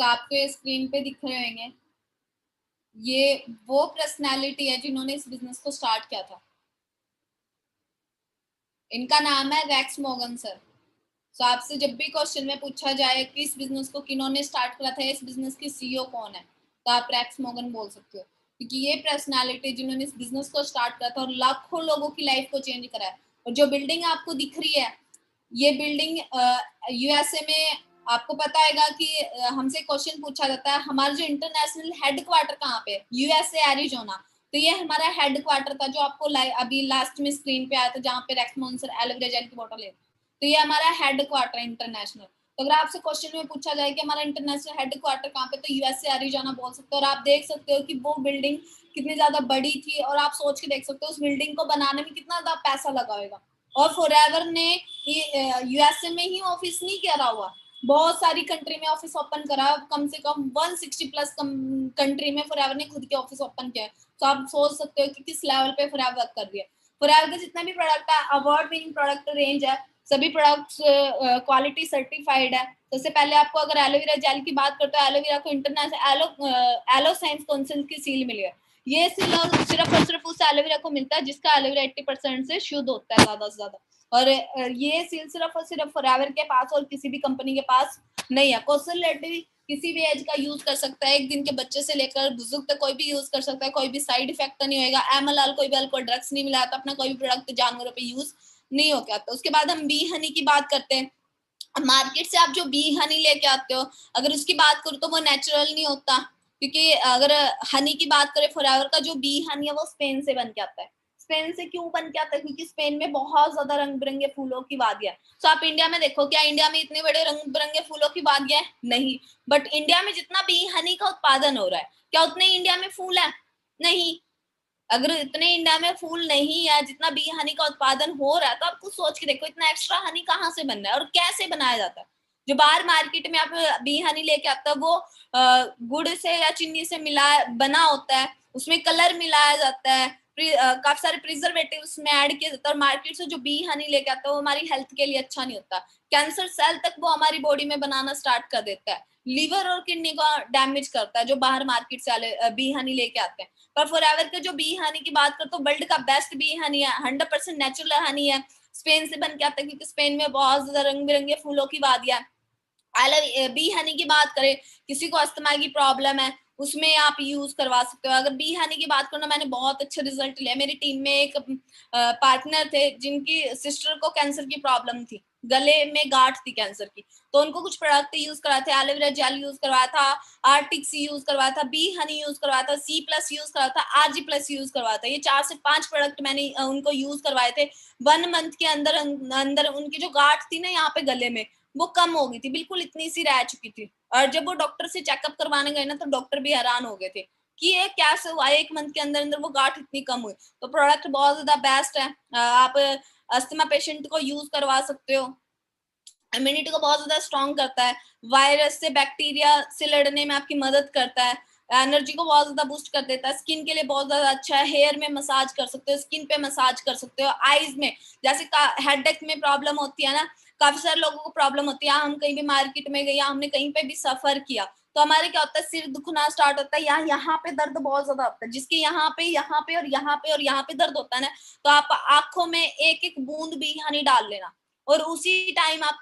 तो आपको ये स्क्रीन पे दिख रहे होंगे, ये वो पर्सनालिटी है जिन्होंने इस बिजनेस को स्टार्ट किया था। इनका नाम है रेक्स मॉर्गन सर। तो आपसे जब भी क्वेश्चन में पूछा जाए कि इस बिजनेस को किन्होंने स्टार्ट करा था, इस बिजनेस की सीईओ कौन है, तो आप रेक्स मॉर्गन बोल सकते हो, क्योंकि ये पर्सनालिटी जिन्होंने इस बिजनेस को स्टार्ट करा था और लाखों लोगों की लाइफ को चेंज करा है। और जो बिल्डिंग आपको दिख रही है, ये बिल्डिंग यूएसए में, आपको पता है कि हमसे क्वेश्चन पूछा जाता है हमारा जो इंटरनेशनल हेडक्वार्टर कहाँ पे, यूएसए एरिजोना। तो ये हमारा हेडक्वार्टर था जो आपको अभी लास्ट में स्क्रीन पे आया था, जहाँ पे Rex Morgan sir aloe vera gel की बोतल है। तो ये हमारा हेडक्वार्टर है इंटरनेशनल। तो अगर आपसे क्वेश्चन में पूछा जाए कि हमारा इंटरनेशनल हेडक्वार्टर कहाँ पे, तो यूएसए एरिजोना बोल सकते हो। और आप देख सकते हो कि वो बिल्डिंग कितनी ज्यादा बड़ी थी, और आप सोच के देख सकते हो उस बिल्डिंग को बनाने में कितना ज्यादा पैसा लगा होगा। और फॉरएवर ने यूएसए में ही ऑफिस नहीं करा हुआ, बहुत सारी कंट्री में ऑफिस ओपन करा, कम से कम 160 प्लस कंट्री में फॉरएवर ने खुद के ऑफिस ओपन किया है। तो आप सोच सकते हो कि किस लेवल पे फॉरएवर वर्क कर रही है। फॉरएवर के जितने भी प्रोडक्ट है, अवार्ड विनिंग प्रोडक्ट रेंज है, सभी प्रोडक्ट्स क्वालिटी सर्टिफाइड है। सबसे पहले आपको अगर एलोवेरा जेल की बात करते हैं, एलोवेरा को इंटरनेशनल एलो साइंस काउंसिल की सील मिली है। ये सील सिर्फ और सिर्फ उस एलोवेरा को मिलता है जिसका एलोवेरा 80% से शुद्ध होता है, ज्यादा से ज्यादा। और ये सील सिर्फ और सिर्फ फॉरएवर के पास और किसी भी कंपनी के पास नहीं है। कॉन्सुलेटिव किसी भी एज का यूज कर सकता है, एक दिन के बच्चे से लेकर बुजुर्ग तक कोई भी यूज कर सकता है, कोई भी साइड इफेक्ट तो नहीं होगा। एमएलआर कोई भी अल्कोहल ड्रग्स नहीं मिला, तो अपना कोई भी प्रोडक्ट जानवरों पे यूज नहीं होगा। तो उसके बाद हम बी हनी की बात करते हैं। मार्केट से आप जो बी हनी लेके आते हो, अगर उसकी बात करूँ तो वो नेचुरल नहीं होता, क्योंकि अगर हनी की बात करें, फॉरएवर का जो बी हनी है वो स्पेन से बन के आता है। स्पेन से क्यों बन के आता है? क्योंकि स्पेन में बहुत ज्यादा रंग बिरंगे फूलों की वादियां। तो आप इंडिया में देखो, क्या इंडिया में इतने बड़े रंग बिरंगे फूलों की वादियां नहीं। बट इंडिया में जितना बी हनी का उत्पादन हो रहा है, क्या उतने इंडिया में फूल है? नहीं। अगर इतने इंडिया में फूल नहीं है जितना बी हनी का उत्पादन हो रहा है, तो आप कुछ सोच के देखो इतना एक्स्ट्रा हनी कहाँ से बन रहा है और कैसे बनाया जाता है। जो बाहर मार्केट में आप बी हनी लेके आता है, वो गुड़ से या चीनी से मिला बना होता है, उसमें कलर मिलाया जाता है, काफी सारे प्रिजर्वेटिव उसमें ऐड किया जाता है। और मार्केट से जो बी हनी लेके आता है वो हमारी हेल्थ के लिए अच्छा नहीं होता, कैंसर सेल तक वो हमारी बॉडी में बनाना स्टार्ट कर देता है, लीवर और किडनी को डैमेज करता है, जो बाहर मार्केट से बी हनी लेके आते हैं। पर फॉरएवर के जो बी हनी की बात करते तो वर्ल्ड का बेस्ट बी हनी है, 100% नेचुरल हनी है, स्पेन से बन के आता है, क्योंकि स्पेन में बहुत ज्यादा रंग बिरंगे फूलों की वादियां। बी हनी की बात करें, किसी को अस्थमा की प्रॉब्लम है उसमें आप यूज करवा सकते हो। अगर बी हनी की बात करो ना, मैंने बहुत अच्छे रिजल्ट लिया। मेरी टीम में एक पार्टनर थे जिनकी सिस्टर को कैंसर की प्रॉब्लम थी, गले में गांठ थी कैंसर की, तो उनको कुछ प्रोडक्ट यूज कराए थे, एलोवेरा जेल यूज करवाया था, आर्टिक सी यूज करवाया था, बी हनी यूज करवाया था, सी प्लस यूज करवाया था, आरजी प्लस यूज करवाया था। ये 4 से 5 प्रोडक्ट मैंने उनको यूज करवाए थे। 1 मंथ के अंदर अंदर उनकी जो गांठ थी ना यहाँ पे गले में, वो कम हो गई थी, बिल्कुल इतनी सी रह चुकी थी। और जब वो डॉक्टर से चेकअप करवाने गए ना, तो डॉक्टर भी हैरान हो गए थे कि ये कैसे हुआ, 1 मंथ के अंदर अंदर वो गांठ इतनी कम हुई। तो प्रोडक्ट बहुत ज्यादा बेस्ट है, आप अस्थमा पेशेंट को यूज करवा सकते हो। इम्यूनिटी को बहुत ज्यादा स्ट्रॉन्ग करता है, वायरस से बैक्टीरिया से लड़ने में आपकी मदद करता है, एनर्जी को बहुत ज्यादा बूस्ट कर देता है, स्किन के लिए बहुत ज्यादा अच्छा है, हेयर में मसाज कर सकते हो, स्किन पे मसाज कर सकते हो, आईज में जैसे हेडेक में प्रॉब्लम होती है ना, काफी सारे लोगों को प्रॉब्लम होती है। हम कहीं भी मार्केट में गए या हमने कहीं पे भी सफर किया, तो हमारे क्या होता है, सिर दुखना स्टार्ट होता है, यहाँ पे दर्द बहुत ज्यादा होता है, जिसके यहाँ पे और यहाँ पे और यहाँ पे दर्द होता है ना, तो आप आंखों में एक एक बूंद भी हनी डाल लेना, और उसी टाइम आप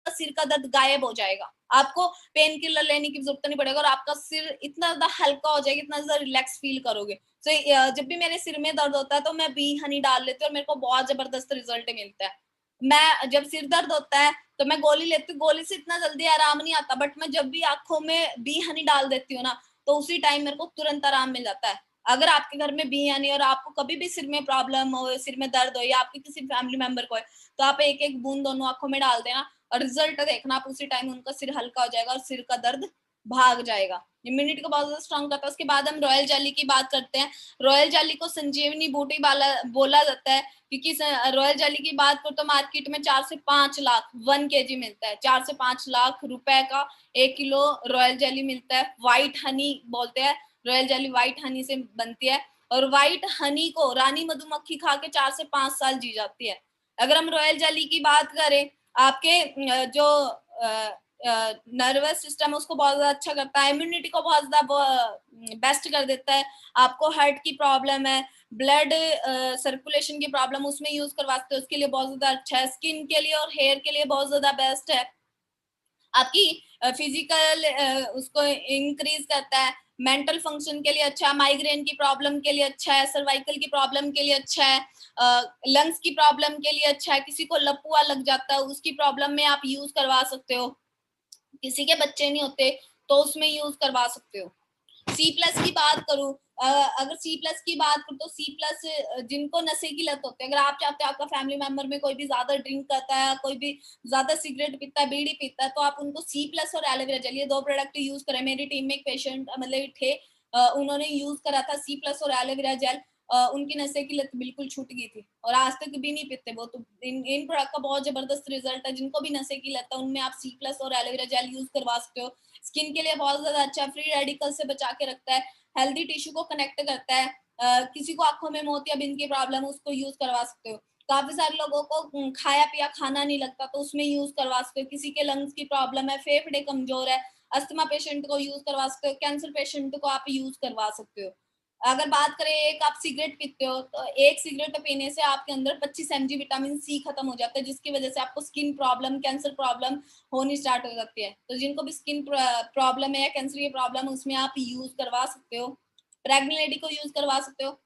सिर का दर्द गायब हो जाएगा। आपको पेन किलर लेने की जरूरत नहीं पड़ेगा और आपका सिर इतना ज्यादा हल्का हो जाएगा, इतना ज्यादा रिलैक्स फील करोगे। तो जब भी मेरे सिर में दर्द होता है तो मैं बी हनी डाल लेती हूँ और मेरे को बहुत जबरदस्त रिजल्ट मिलता है। मैं जब सिर दर्द होता है तो मैं गोली लेती हूँ, गोली से इतना जल्दी आराम नहीं आता, बट मैं जब भी आंखों में बी हनी डाल देती हूँ ना, तो उसी टाइम मेरे को तुरंत आराम मिल जाता है। अगर आपके घर में बी हनी और आपको कभी भी सिर में प्रॉब्लम हो, सिर में दर्द हो, या आपके किसी फैमिली मेंबर को है, तो आप एक एक बूंद दोनों आंखों में डाल देना और रिजल्ट देखना, आप उसी टाइम उनका सिर हल्का हो जाएगा और सिर का दर्द भाग जाएगा। इम्यूनिटी को बहुत ज्यादा स्ट्रॉन्ग करता है। उसके बाद हम रॉयल जेली की बात करते हैं। रॉयल जेली को संजीवनी बूटी बोला जाता है, क्योंकि रॉयल जेली की बात करो तो मार्केट में 4 से 5 लाख 1 kg मिलता है, 4 से 5 लाख रुपए का 1 किलो रॉयल जेली मिलता है। व्हाइट हनी बोलते हैं, रॉयल जेली व्हाइट हनी से बनती है, और व्हाइट हनी को रानी मधुमक्खी खा के 4 से 5 साल जी जाती है। अगर हम रॉयल जेली की बात करें, आपके जो नर्वस सिस्टम है उसको बहुत ज्यादा अच्छा करता है, इम्यूनिटी को बहुत ज्यादा बेस्ट कर देता है। आपको हार्ट की प्रॉब्लम है, ब्लड सर्कुलेशन की प्रॉब्लम, उसमें यूज करवा सकते हो, उसके लिए बहुत ज्यादा अच्छा है। स्किन के लिए और हेयर के लिए बहुत ज्यादा बेस्ट है। आपकी फिजिकल उसको इंक्रीज करता है, मेंटल फंक्शन के लिए अच्छा है, माइग्रेन की प्रॉब्लम के लिए अच्छा है, सर्वाइकल की प्रॉब्लम के लिए अच्छा है, लंग्स की प्रॉब्लम के लिए अच्छा है, किसी को लपुआ लग जाता है उसकी प्रॉब्लम में आप यूज करवा सकते हो, किसी के बच्चे नहीं होते तो उसमें यूज करवा सकते हो। सी प्लस की बात करूं, अगर सी प्लस की बात करूं तो सी प्लस जिनको नशे की लत होती है, अगर आप चाहते हो आपका फैमिली मेंबर में कोई भी ज्यादा ड्रिंक करता है, कोई भी ज्यादा सिगरेट पीता है, बीड़ी पीता है, तो आप उनको सी प्लस और एलोवेरा जेल, ये 2 प्रोडक्ट यूज करें। मेरी टीम में एक पेशेंट मतलब थे, उन्होंने यूज करा था सी प्लस और एलोवेरा जेल, उनकी नशे की लत बिल्कुल छूट गई थी और आज तक भी नहीं पीते वो। तो इन प्रोडक्ट का बहुत जबरदस्त रिजल्ट है। जिनको भी नशे की लत है उनमें आप सी प्लस और एलोवेरा जेल यूज करवा सकते हो। स्किन के लिए बहुत ज्यादा अच्छा, फ्री रेडिकल से बचा के रखता है, हेल्दी टिश्यू को कनेक्ट करता है। किसी को आंखों में मोतियाबिंद की प्रॉब्लम, उसको यूज करवा सकते हो। काफी सारे लोगों को खाया पिया खाना नहीं लगता तो उसमें यूज करवा सकते हो। किसी के लंग्स की प्रॉब्लम है, फेफड़े कमजोर है, अस्थमा पेशेंट को यूज करवा सकते हो, कैंसर पेशेंट को आप यूज करवा सकते हो। अगर बात करें, एक आप सिगरेट पीते हो तो एक सिगरेट पीने से आपके अंदर 25 mg विटामिन सी खत्म हो जाता है, जिसकी वजह से आपको स्किन प्रॉब्लम, कैंसर प्रॉब्लम होनी स्टार्ट हो जाती है। तो जिनको भी स्किन प्रॉब्लम है या कैंसर की प्रॉब्लम, उसमें आप यूज करवा सकते हो। प्रेग्नेंट लेडी को यूज करवा सकते हो।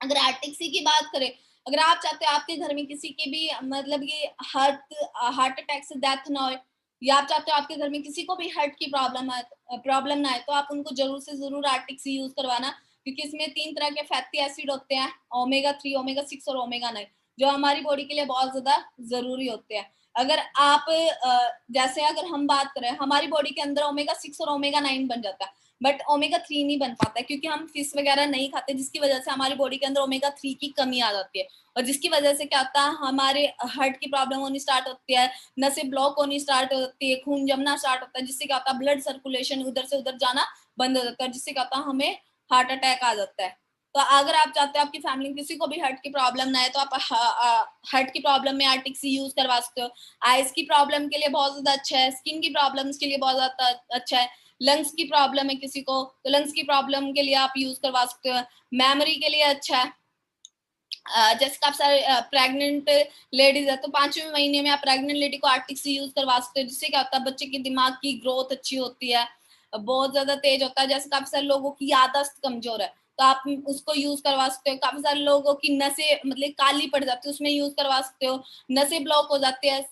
अगर आर्टिक्सी की बात करें, अगर आप चाहते हो आपके घर में किसी की भी मतलब ये हार्ट अटैक से डेथ ना हो, या आप चाहते हो आपके घर में किसी को भी हार्ट की प्रॉब्लम ना आए, तो आप उनको जरूर से जरूर आर्टिक्सी यूज करवाना, क्योंकि इसमें 3 तरह के फैटी एसिड होते हैं, ओमेगा 3, ओमेगा 6 और ओमेगा 9, जो हमारी बॉडी के लिए बहुत ज्यादा जरूरी होते हैं। अगर आप जैसे अगर हम बात करें, हमारी बॉडी के अंदर ओमेगा 6 और ओमेगा 9 बन जाता है, बट ओमेगा 3 नहीं बन पाता है, क्योंकि हम फिश वगैरह नहीं खाते, जिसकी वजह से हमारी बॉडी के अंदर ओमेगा 3 की कमी आ जाती है, और जिसकी वजह से क्या होता है, हमारे हार्ट की प्रॉब्लम होनी स्टार्ट होती है, नसें ब्लॉक होनी स्टार्ट होती है, खून जमना स्टार्ट होता है, जिससे क्या होता है, ब्लड सर्कुलेशन उधर से उधर जाना बंद हो जाता है, जिससे क्या होता है, हमें हार्ट अटैक आ जाता है। तो अगर आप चाहते हो आपकी फैमिली में किसी को भी हार्ट की प्रॉब्लम ना है, तो आप हार्ट की प्रॉब्लम में आर्टिक्सी यूज करवा सकते हो। आइज की प्रॉब्लम के लिए बहुत ज्यादा अच्छा है, स्किन की प्रॉब्लम्स के लिए बहुत ज्यादा अच्छा है, लंग्स की प्रॉब्लम है किसी को तो लंग्स की प्रॉब्लम के लिए आप यूज करवा सकते हो, मेमोरी के लिए अच्छा है। जैसे आप सारे प्रेग्नेंट लेडीज है, तो 5वें महीने में आप प्रेग्नेंट लेडी को आर्टिक्सी यूज करवा सकते हो, जिससे क्या होता है, बच्चे के दिमाग की ग्रोथ अच्छी होती है, बहुत ज्यादा तेज होता है। जैसे काफी सारे लोगों की याददाश्त कमजोर है, तो आप उसको यूज करवा सकते हो। काफी सारे लोगों की नसें मतलब काली पड़ जाती है, उसमें यूज करवा सकते हो। नसें ब्लॉक हो जाती है,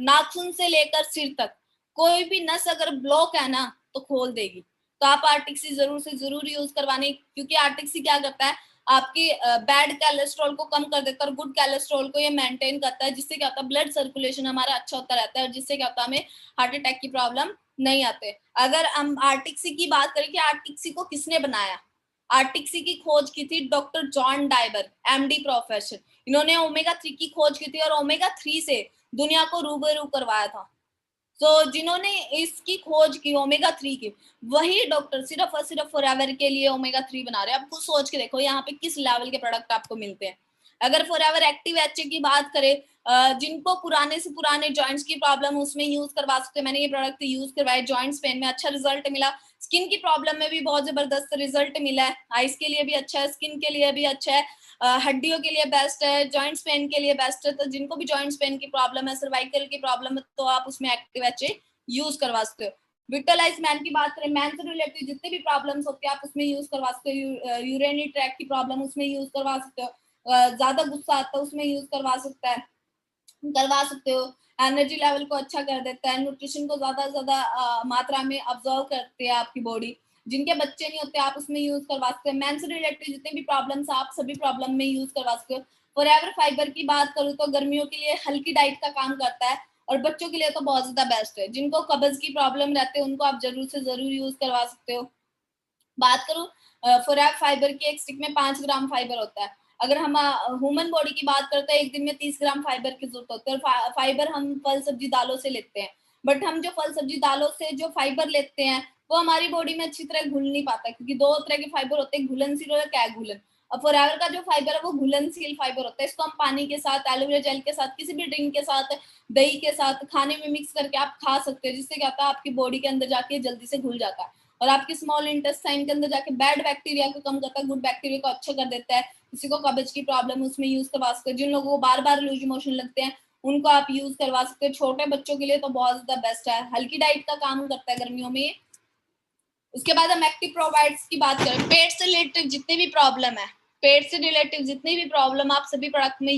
नाखून से लेकर सिर तक कोई भी नस अगर ब्लॉक है ना तो खोल देगी, तो आप आर्टिक्सी जरूर से जरूर यूज करवाने, क्योंकि आर्टिक्सी क्या करता है, आपकी बैड कोलेस्ट्रॉल को कम कर देता है और गुड कोलेस्ट्रॉल को ये मेंटेन करता है, जिससे क्या होता है, ब्लड सर्कुलेशन हमारा अच्छा होता रहता है, और जिससे क्या होता है, हमें हार्ट अटैक की प्रॉब्लम नहीं आते। अगर हम आर्टिक्सी की बात करें कि आर्टिक्सी को किसने बनाया, आर्टिक्सी की खोज की थी डॉक्टर जॉन डाइबर, एमडी प्रोफेसर। इन्होंने ओमेगा 3 की खोज की थी और ओमेगा 3 से दुनिया को रूबरू करवाया था। तो जिन्होंने इसकी खोज की ओमेगा 3 की, वही डॉक्टर सिर्फ और सिर्फ फॉरएवर के लिए ओमेगा 3 बना रहे हैं। आप खुद सोच के देखो यहाँ पे किस लेवल के प्रोडक्ट आपको मिलते हैं। अगर फॉरएवर एक्टिव एचए की बात करें, जिनको पुराने से पुराने जॉइंट्स की प्रॉब्लम, उसमें यूज करवा सकते हैं। मैंने ये प्रोडक्ट यूज करवाए, जॉइंट्स पेन में अच्छा रिजल्ट मिला, स्किन की प्रॉब्लम में भी बहुत जबरदस्त रिजल्ट मिला है, आइस के लिए भी अच्छा है, स्किन के लिए भी अच्छा है, हड्डियों के लिए बेस्ट है, जॉइंट्स पेन के लिए बेस्ट है। तो जिनको भी जॉइंट्स पेन की प्रॉब्लम है, सर्वाइकल की प्रॉब्लम है, तो आप उसमें एक्टिव एचए यूज करवा सकते हो। विटलाइज मैन की बात करें, मैन से रिलेटेड जितने भी प्रॉब्लम्स होती है आप उसमें यूज करवा सकते हो। यूरिनरी ट्रैक की प्रॉब्लम उसमें यूज करवा सकते हो, ज्यादा गुस्सा आता है उसमें यूज करवा सकते हो। एनर्जी लेवल को अच्छा कर देता है, न्यूट्रिशन को ज्यादा से ज्यादा मात्रा में ऑब्जर्व करती है आपकी बॉडी। जिनके बच्चे नहीं होते आप उसमें यूज करवा सकते हो। मेन से रिलेटेड जितने भी प्रॉब्लम्स आप सभी प्रॉब्लम में यूज करवा सकते हो। फॉरएवर फाइबर की बात करूँ तो गर्मियों के लिए हल्की डाइट का काम करता है, और बच्चों के लिए तो बहुत ज्यादा बेस्ट है। जिनको कब्ज की प्रॉब्लम रहते हैं उनको आप जरूर से जरूर यूज करवा सकते हो। बात करूं, फॉरएवर फाइबर की एक स्टिक में 5 ग्राम फाइबर होता है। अगर हम ह्यूमन बॉडी की बात करते हैं, एक दिन में 30 ग्राम फाइबर की जरूरत होती है, और फाइबर हम फल सब्जी दालों से लेते हैं। बट हम जो फल सब्जी दालों से जो फाइबर लेते हैं वो हमारी बॉडी में अच्छी तरह घुल नहीं पाता, क्योंकि 2 तरह के फाइबर होते हैं, घुलनशील और कैघुलन। और फॉरएवर का जो फाइबर है वो घुलनशील फाइबर होता है। इसको हम पानी के साथ, एलोवेरा जेल के साथ, किसी भी ड्रिंक के साथ, दही के साथ, खाने में मिक्स करके आप खा सकते हैं, जिससे क्या होता है आपकी बॉडी के अंदर जाके जल्दी से घुल जाता है और आपकी स्मॉल इंटेस्टाइन के अंदर जाके बैड बैक्टीरिया को कम करता है, गुड बैक्टीरिया को अच्छा कर देता है। किसी को कब्ज की प्रॉब्लम उसमें यूज करवा सकते हैं, जिन लोगों को बार बार लूज मोशन लगते हैं उनको आप यूज करवा सकते हैं। छोटे बच्चों के लिए तो बहुत ज्यादा बेस्ट है, हल्की डाइट का काम करता है गर्मियों में। उसके बाद हम एक्टिव प्रोबायोटिक्स की बात करें, पेट से रिलेटेड जितने भी प्रॉब्लम है, पेट से रिलेटेड जितनी भी प्रॉब्लम आप सभी प्रोडक्ट में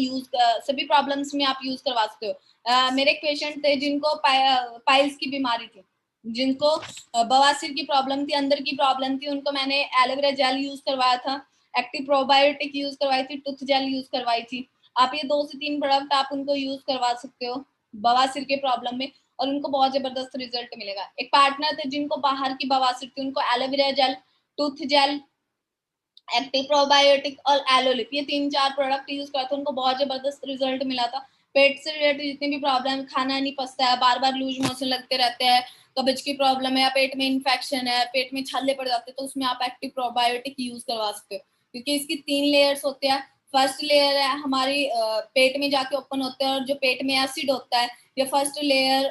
सभी प्रॉब्लम्स में आप यूज करवा सकते हो। मेरे एक पेशेंट थे जिनको पाइल्स की बीमारी थी, जिनको बवासीर की प्रॉब्लम थी, अंदर की प्रॉब्लम थी, उनको मैंने एलोवेरा जेल यूज करवाया था, एक्टिव प्रोबायोटिक यूज करवाई थी, टूथ जेल यूज करवाई थी। आप ये 2 से 3 प्रोडक्ट आप उनको यूज करवा सकते हो बवासीर के प्रॉब्लम में और उनको बहुत जबरदस्त रिजल्ट मिलेगा। एक पार्टनर थे जिनको बाहर की बवासीर थी, उनको aloe vera gel, tooth gel, active probiotic और एलोलिप, ये 3-4 प्रोडक्ट यूज करते उनको बहुत जबरदस्त रिजल्ट मिला था। पेट से रिलेटेड जितनी भी प्रॉब्लम, खाना नहीं पचता है, बार बार लूज मोशन लगते रहते हैं, कब्ज की प्रॉब्लम है या पेट में इन्फेक्शन है, पेट में छाले पड़ जाते हैं, तो उसमें आप एक्टिव प्रोबायोटिक यूज करवा सकते हो, क्योंकि इसकी 3 लेयर्स होते हैं। फर्स्ट लेयर है हमारी पेट में जाके ओपन होते हैं और जो पेट में एसिड होता है, ये फर्स्ट लेयर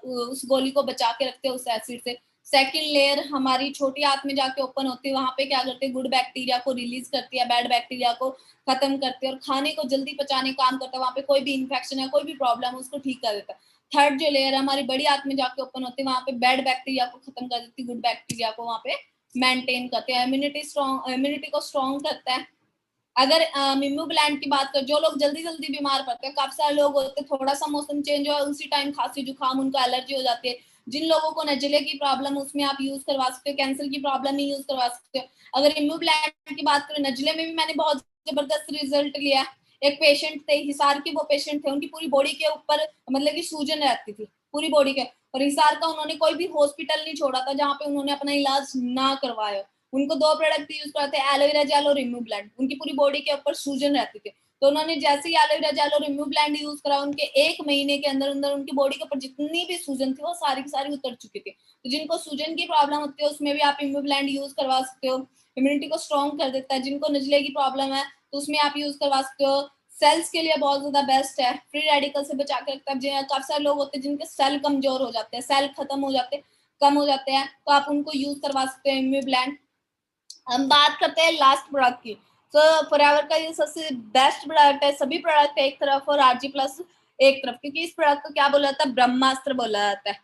उस गोली को बचा के रखते हैं उस एसिड से। सेकेंड लेयर हमारी छोटी आंत में जाके ओपन होती है, वहां पे क्या करते हैं, गुड बैक्टीरिया को रिलीज करती है, बैड बैक्टीरिया को खत्म करती है और खाने को जल्दी पचाने का काम करता है। वहां पे कोई भी इन्फेक्शन है, कोई भी प्रॉब्लम है, उसको ठीक कर देता है। थर्ड जो लेयर है हमारी बड़ी आंत में जाके ओपन होती है, वहां पे बैड बैक्टीरिया को खत्म कर देती है, गुड बैक्टीरिया को वहां पे मेंटेन करते हैं, इम्यूनिटी को स्ट्रॉन्ग करता है। अगर मिम्यू ग्लैंड की बात करें, जो लोग जल्दी जल्दी बीमार पड़ते हैं, काफी सारे लोग होते हैं, थोड़ा सा मौसम चेंज हो उसी टाइम खांसी जुकाम, उनको एलर्जी हो जाती है, जिन लोगों को नजले की प्रॉब्लम, उसमें आप यूज करवा सकते हो, कैंसर की प्रॉब्लम में यूज करवा सकते हो। अगर इम्यू ग्लैंड की बात करें, नजले में भी मैंने बहुत जबरदस्त रिजल्ट लिया। एक पेशेंट थे हिसार के, वो पेशेंट थे, उनकी पूरी बॉडी के ऊपर मतलब की सूजन रहती थी पूरी बॉडी के, और हिसार का उन्होंने कोई भी हॉस्पिटल नहीं छोड़ा था जहाँ पे उन्होंने अपना इलाज ना करवाया। उनको 2 प्रोडक्ट यूज करते हैं, एलोवेरा जेल और रिम्यू ब्लैंड। उनकी पूरी बॉडी के ऊपर सूजन रहती थी, तो उन्होंने जैसे ही एलोवेरा जेल और रिम्यू ब्लैंड यूज करा, उनके 1 महीने के अंदर अंदर उनकी बॉडी के ऊपर जितनी भी सूजन थी वो सारी की सारी उतर चुकी थी। तो जिनको सूजन की प्रॉब्लम होती है उसमें भी आप रिम्यू ब्लैंड यूज करवा सकते हो, इम्यूनिटी को स्ट्रॉन्ग कर देता है। जिनको नजले की प्रॉब्लम है तो उसमें आप यूज करवा सकते हो। सेल्स के लिए बहुत ज्यादा बेस्ट है, फ्री रेडिकल से बचा के रखता है। काफी सारे लोग होते हैं जिनके सेल कमजोर हो जाते हैं, सेल खत्म हो जाते हैं, कम हो जाते हैं, तो आप उनको यूज करवा सकते हैं इम्यू ब्लैंड। हम बात करते हैं लास्ट प्रोडक्ट की, तो फॉरएवर का ये सबसे बेस्ट प्रोडक्ट है, सभी प्रोडक्ट एक तरफ और आरजी प्लस एक तरफ, क्योंकि इस प्रोडक्ट को क्या बोला जाता है, ब्रह्मास्त्र बोला जाता है।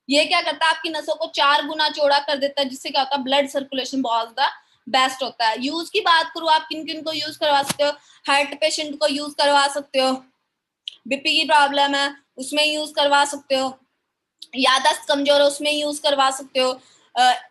ये क्या करता है, आपकी नसों को 4 गुना चौड़ा कर देता है, जिससे क्या होता है, ब्लड सर्कुलेशन बहुत ज्यादा बेस्ट होता है। यूज की बात करूँ, आप किन किन को यूज करवा सकते हो, हार्ट पेशेंट को यूज करवा सकते हो, बीपी की प्रॉब्लम है उसमें यूज करवा सकते हो, याददाश्त कमजोर है उसमें यूज करवा सकते हो,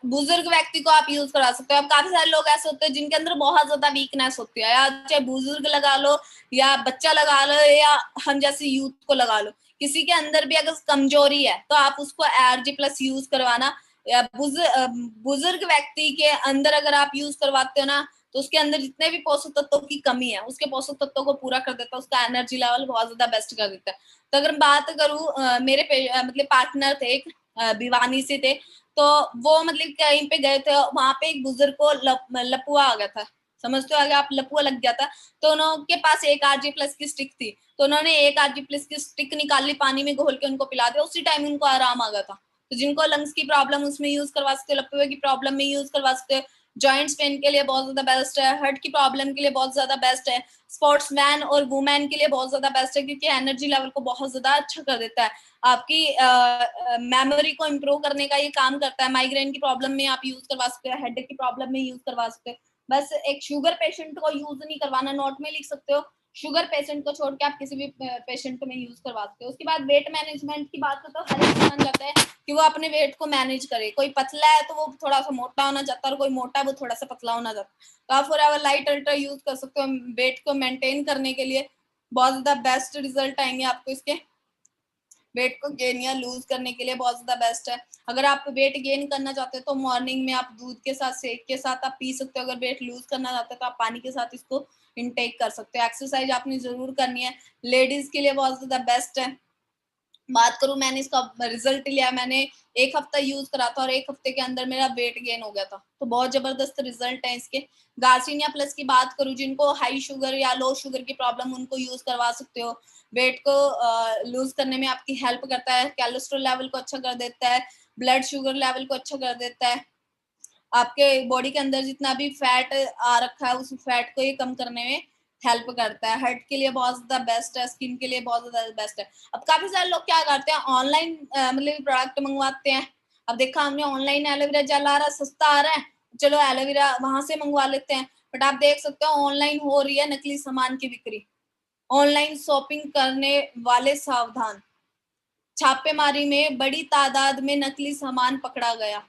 बुजुर्ग व्यक्ति को आप यूज करा सकते हो। अब काफी सारे लोग ऐसे होते हैं जिनके अंदर बहुत ज्यादा वीकनेस होती है, या चाहे बुजुर्ग लगा लो या बच्चा लगा लो या हम जैसे यूथ को लगा लो, किसी के अंदर भी अगर कमजोरी है तो आप उसको आरजी प्लस यूज करवाना। या बुजुर्ग व्यक्ति के अंदर अगर आप यूज करवाते हो ना, तो उसके अंदर जितने भी पोषक तत्वों की कमी है उसके पोषक तत्वों को पूरा कर देता है, उसका एनर्जी लेवल बहुत ज्यादा बेस्ट कर देता है। तो अगर बात करूँ, मेरे मतलब पार्टनर थे एक, भिवानी से थे, तो वो मतलब कहीं पे गए थे, वहां पे एक बुजुर्ग को लपुआ आ गया था, समझते हो, अगर आप लपुआ लग गया था, तो उनके पास एक आरजी प्लस की स्टिक थी, तो उन्होंने एक आरजी प्लस की स्टिक निकाल ली, पानी में घोल के उनको पिला दिया, उसी टाइम उनको आराम आ गया था। तो जिनको लंग्स की प्रॉब्लम उसमें यूज करवा सकते हो, लपुए की प्रॉब्लम में यूज करवा सकते हो, जॉइंट्स पेन के लिए बहुत ज्यादा बेस्ट है, हार्ट की प्रॉब्लम के लिए बहुत ज्यादा बेस्ट है, स्पोर्ट्समैन और वुमेन के लिए बहुत ज्यादा बेस्ट है, क्योंकि एनर्जी लेवल को बहुत ज्यादा अच्छा कर देता है, आपकी मेमोरी को इम्प्रूव करने का ये काम करता है। माइग्रेन की प्रॉब्लम में आप यूज करवा सकते हो, हेडेक की प्रॉब्लम में यूज करवा सकते हो। बस एक शुगर पेशेंट को यूज नहीं करवाना, नोट में लिख सकते हो, शुगर पेशेंट को छोड़ के आप किसी भी पेशेंट में यूज करवा सकते हो। उसके बाद वेट मैनेजमेंट की बात करते हो, हर एक इंसान चाहता है कि वो अपने वेट को मैनेज करे, कोई पतला है तो वो थोड़ा सा मोटा होना चाहता है, और कोई मोटा है वो थोड़ा सा पतला होना चाहता है, तो आप फॉरएवर लाइट अल्ट्रा यूज कर सकते हो वेट को मेंटेन करने के लिए, बहुत ज्यादा बेस्ट रिजल्ट आएंगे आपको इसके। वेट को गेन या लूज करने के लिए बहुत ज्यादा बेस्ट है। अगर आप वेट गेन करना चाहते हो तो मॉर्निंग में आप दूध के साथ, शेक के साथ आप पी सकते हो। अगर वेट लूज करना चाहते हो तो आप पानी के साथ इसको इनटेक कर सकते हो। एक्सरसाइज आपने जरूर करनी है, लेडीज के लिए बहुत ज्यादा बेस्ट है। बात करूं, मैंने इसका रिजल्ट लिया, मैंने 1 हफ्ता यूज करा था और 1 हफ्ते के अंदर मेरा वेट गेन हो गया था, तो बहुत जबरदस्त रिजल्ट है इसके। गार्सिनिया प्लस की बात करूं, जिनको हाई शुगर या लो शुगर की प्रॉब्लम, उनको यूज करवा सकते हो। वेट को लूज करने में आपकी हेल्प करता है, कोलेस्ट्रॉल लेवल को अच्छा कर देता है, ब्लड शुगर लेवल को अच्छा कर देता है, आपके बॉडी के अंदर जितना भी फैट आ रखा है उस फैट को ये कम करने में हेल्प करता है। हेल्थ के लिए बहुत ज्यादा बेस्ट है, स्किन के लिए बहुत ज्यादा बेस्ट है। अब काफी सारे लोग क्या करते हैं, ऑनलाइन मतलब प्रोडक्ट मंगवाते हैं। अब देखा हमने ऑनलाइन एलोवेरा जेल आ रहा है, सस्ता आ रहा है, चलो एलोवेरा वहां से मंगवा लेते हैं। बट आप देख सकते हो ऑनलाइन हो रही है नकली सामान की बिक्री। ऑनलाइन शॉपिंग करने वाले सावधान, छापेमारी में बड़ी तादाद में नकली सामान पकड़ा गया,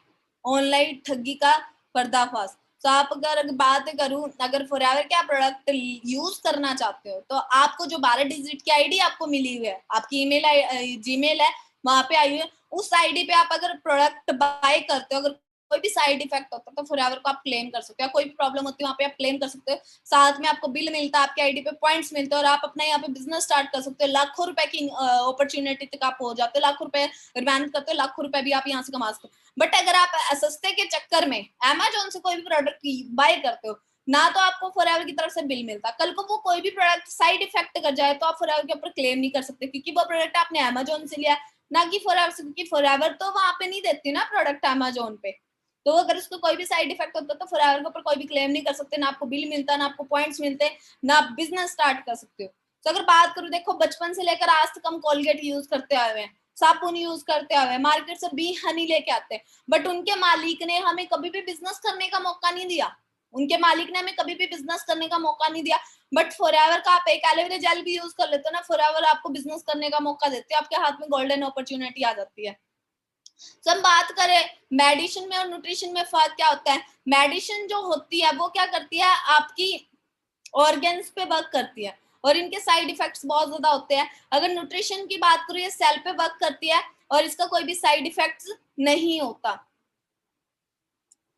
ऑनलाइन ठगी का पर्दाफाश। तो आप अगर बात करूं, अगर फॉरएवर का प्रोडक्ट यूज करना चाहते हो तो आपको जो 12 डिजिट की आईडी आपको मिली हुई है, आपकी ईमेल जीमेल है, वहां पे आई हुई है, उस आईडी पे आप अगर प्रोडक्ट बाय करते हो, अगर कोई भी साइड इफेक्ट होता है तो फॉरएवर को आप क्लेम कर सकते हो, कोई भी प्रॉब्लम होती है वहां पे आप क्लेम कर सकते हो। साथ में आपको बिल मिलता है, आपके आईडी पे पॉइंट्स मिलते हैं और आप अपना यहाँ पे बिजनेस स्टार्ट कर सकते हो। लाखों रुपए की अपॉर्चुनिटी तक आप हो जाते हो, लाखों रुपए मेहनत करते हो, लाखों रुपए भी आप यहाँ से कमा सकते हो। बट अगर आप सस्ते के चक्कर में अमेजोन से कोई भी प्रोडक्ट बाय करते हो, ना तो आपको फॉरएवर की तरफ से बिल मिलता, कल को वो कोई भी प्रोडक्ट साइड इफेक्ट कर जाए तो आप फॉरएवर के ऊपर क्लेम नहीं कर सकते, क्योंकि वो प्रोडक्ट आपने अमेजोन से लिया, ना कि फॉरएवर से, क्योंकि फॉरएवर तो वहां पे नहीं देती ना प्रोडक्ट अमेजोन पे। तो अगर उसको कोई भी साइड इफेक्ट होता तो फॉरएवर के ऊपर कोई भी क्लेम नहीं कर सकते, ना आपको बिल मिलता, ना आपको पॉइंट्स मिलते, ना आप बिजनेस स्टार्ट कर सकते हो। तो अगर बात करूं, देखो बचपन से लेकर आज तक हम कोलगेट यूज करते आए हैं, साबुन यूज करते आए हैं, मार्केट से बी हनी लेके आते हैं, बट उनके मालिक ने हमें कभी भी बिजनेस करने का मौका नहीं दिया, उनके मालिक ने हमें कभी भी बिजनेस करने का मौका नहीं दिया। बट फॉरएवर का आप एक एलोवेरा जेल भी यूज कर लेते हो ना, फॉरएवर आपको बिजनेस करने का मौका देते हैं, आपके हाथ में गोल्डन अपॉर्चुनिटी आ जाती है। तो हम बात करें मेडिसिन में और न्यूट्रिशन में फर्क क्या होता है। मेडिसिन जो होती है वो क्या करती है, आपकी ऑर्गन्स पे वर्क करती है और इनके साइड इफेक्ट्स बहुत ज्यादा होते हैं। अगर न्यूट्रिशन की बात करूं, ये सेल पे वर्क करती है और इसका कोई भी साइड इफेक्ट्स नहीं होता।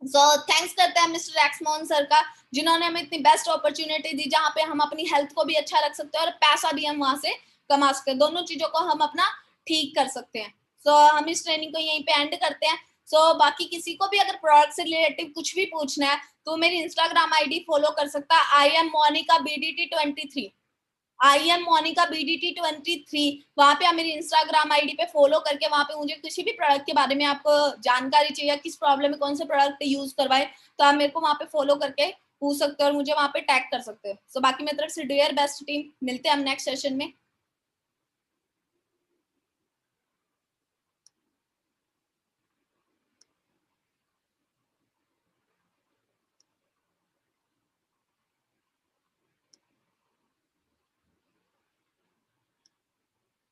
सो थैंक्स करते हैं मिस्टर एक्समोन सर का, जिन्होंने हमें इतनी बेस्ट अपॉर्चुनिटी दी जहां पे हम अपनी हेल्थ को भी अच्छा रख सकते हैं और पैसा भी हम वहां से कमा सकते हैं, दोनों चीजों को हम अपना ठीक कर सकते हैं। सो हम इस ट्रेनिंग को यहीं पे एंड करते हैं। सो बाकी किसी को भी अगर प्रोडक्ट से रिलेटिव कुछ भी पूछना है तो मेरी इंस्टाग्राम आईडी फॉलो कर सकता है, I am Monica BDT23, I am Monica BDT23। वहां पे आप मेरी इंस्टाग्राम आईडी पे फॉलो करके वहां पे मुझे किसी भी प्रोडक्ट के बारे में आपको जानकारी चाहिए, किस प्रॉब्लम में कौन से प्रोडक्ट यूज करवाए, तो आप मेरे को वहां पे फॉलो करके पूछ सकते हो और मुझे वहां पे टैग कर सकते हो। सो बाकी मेरी तरफ से डियर बेस्ट टीम, मिलते हैं हम नेक्स्ट सेशन में।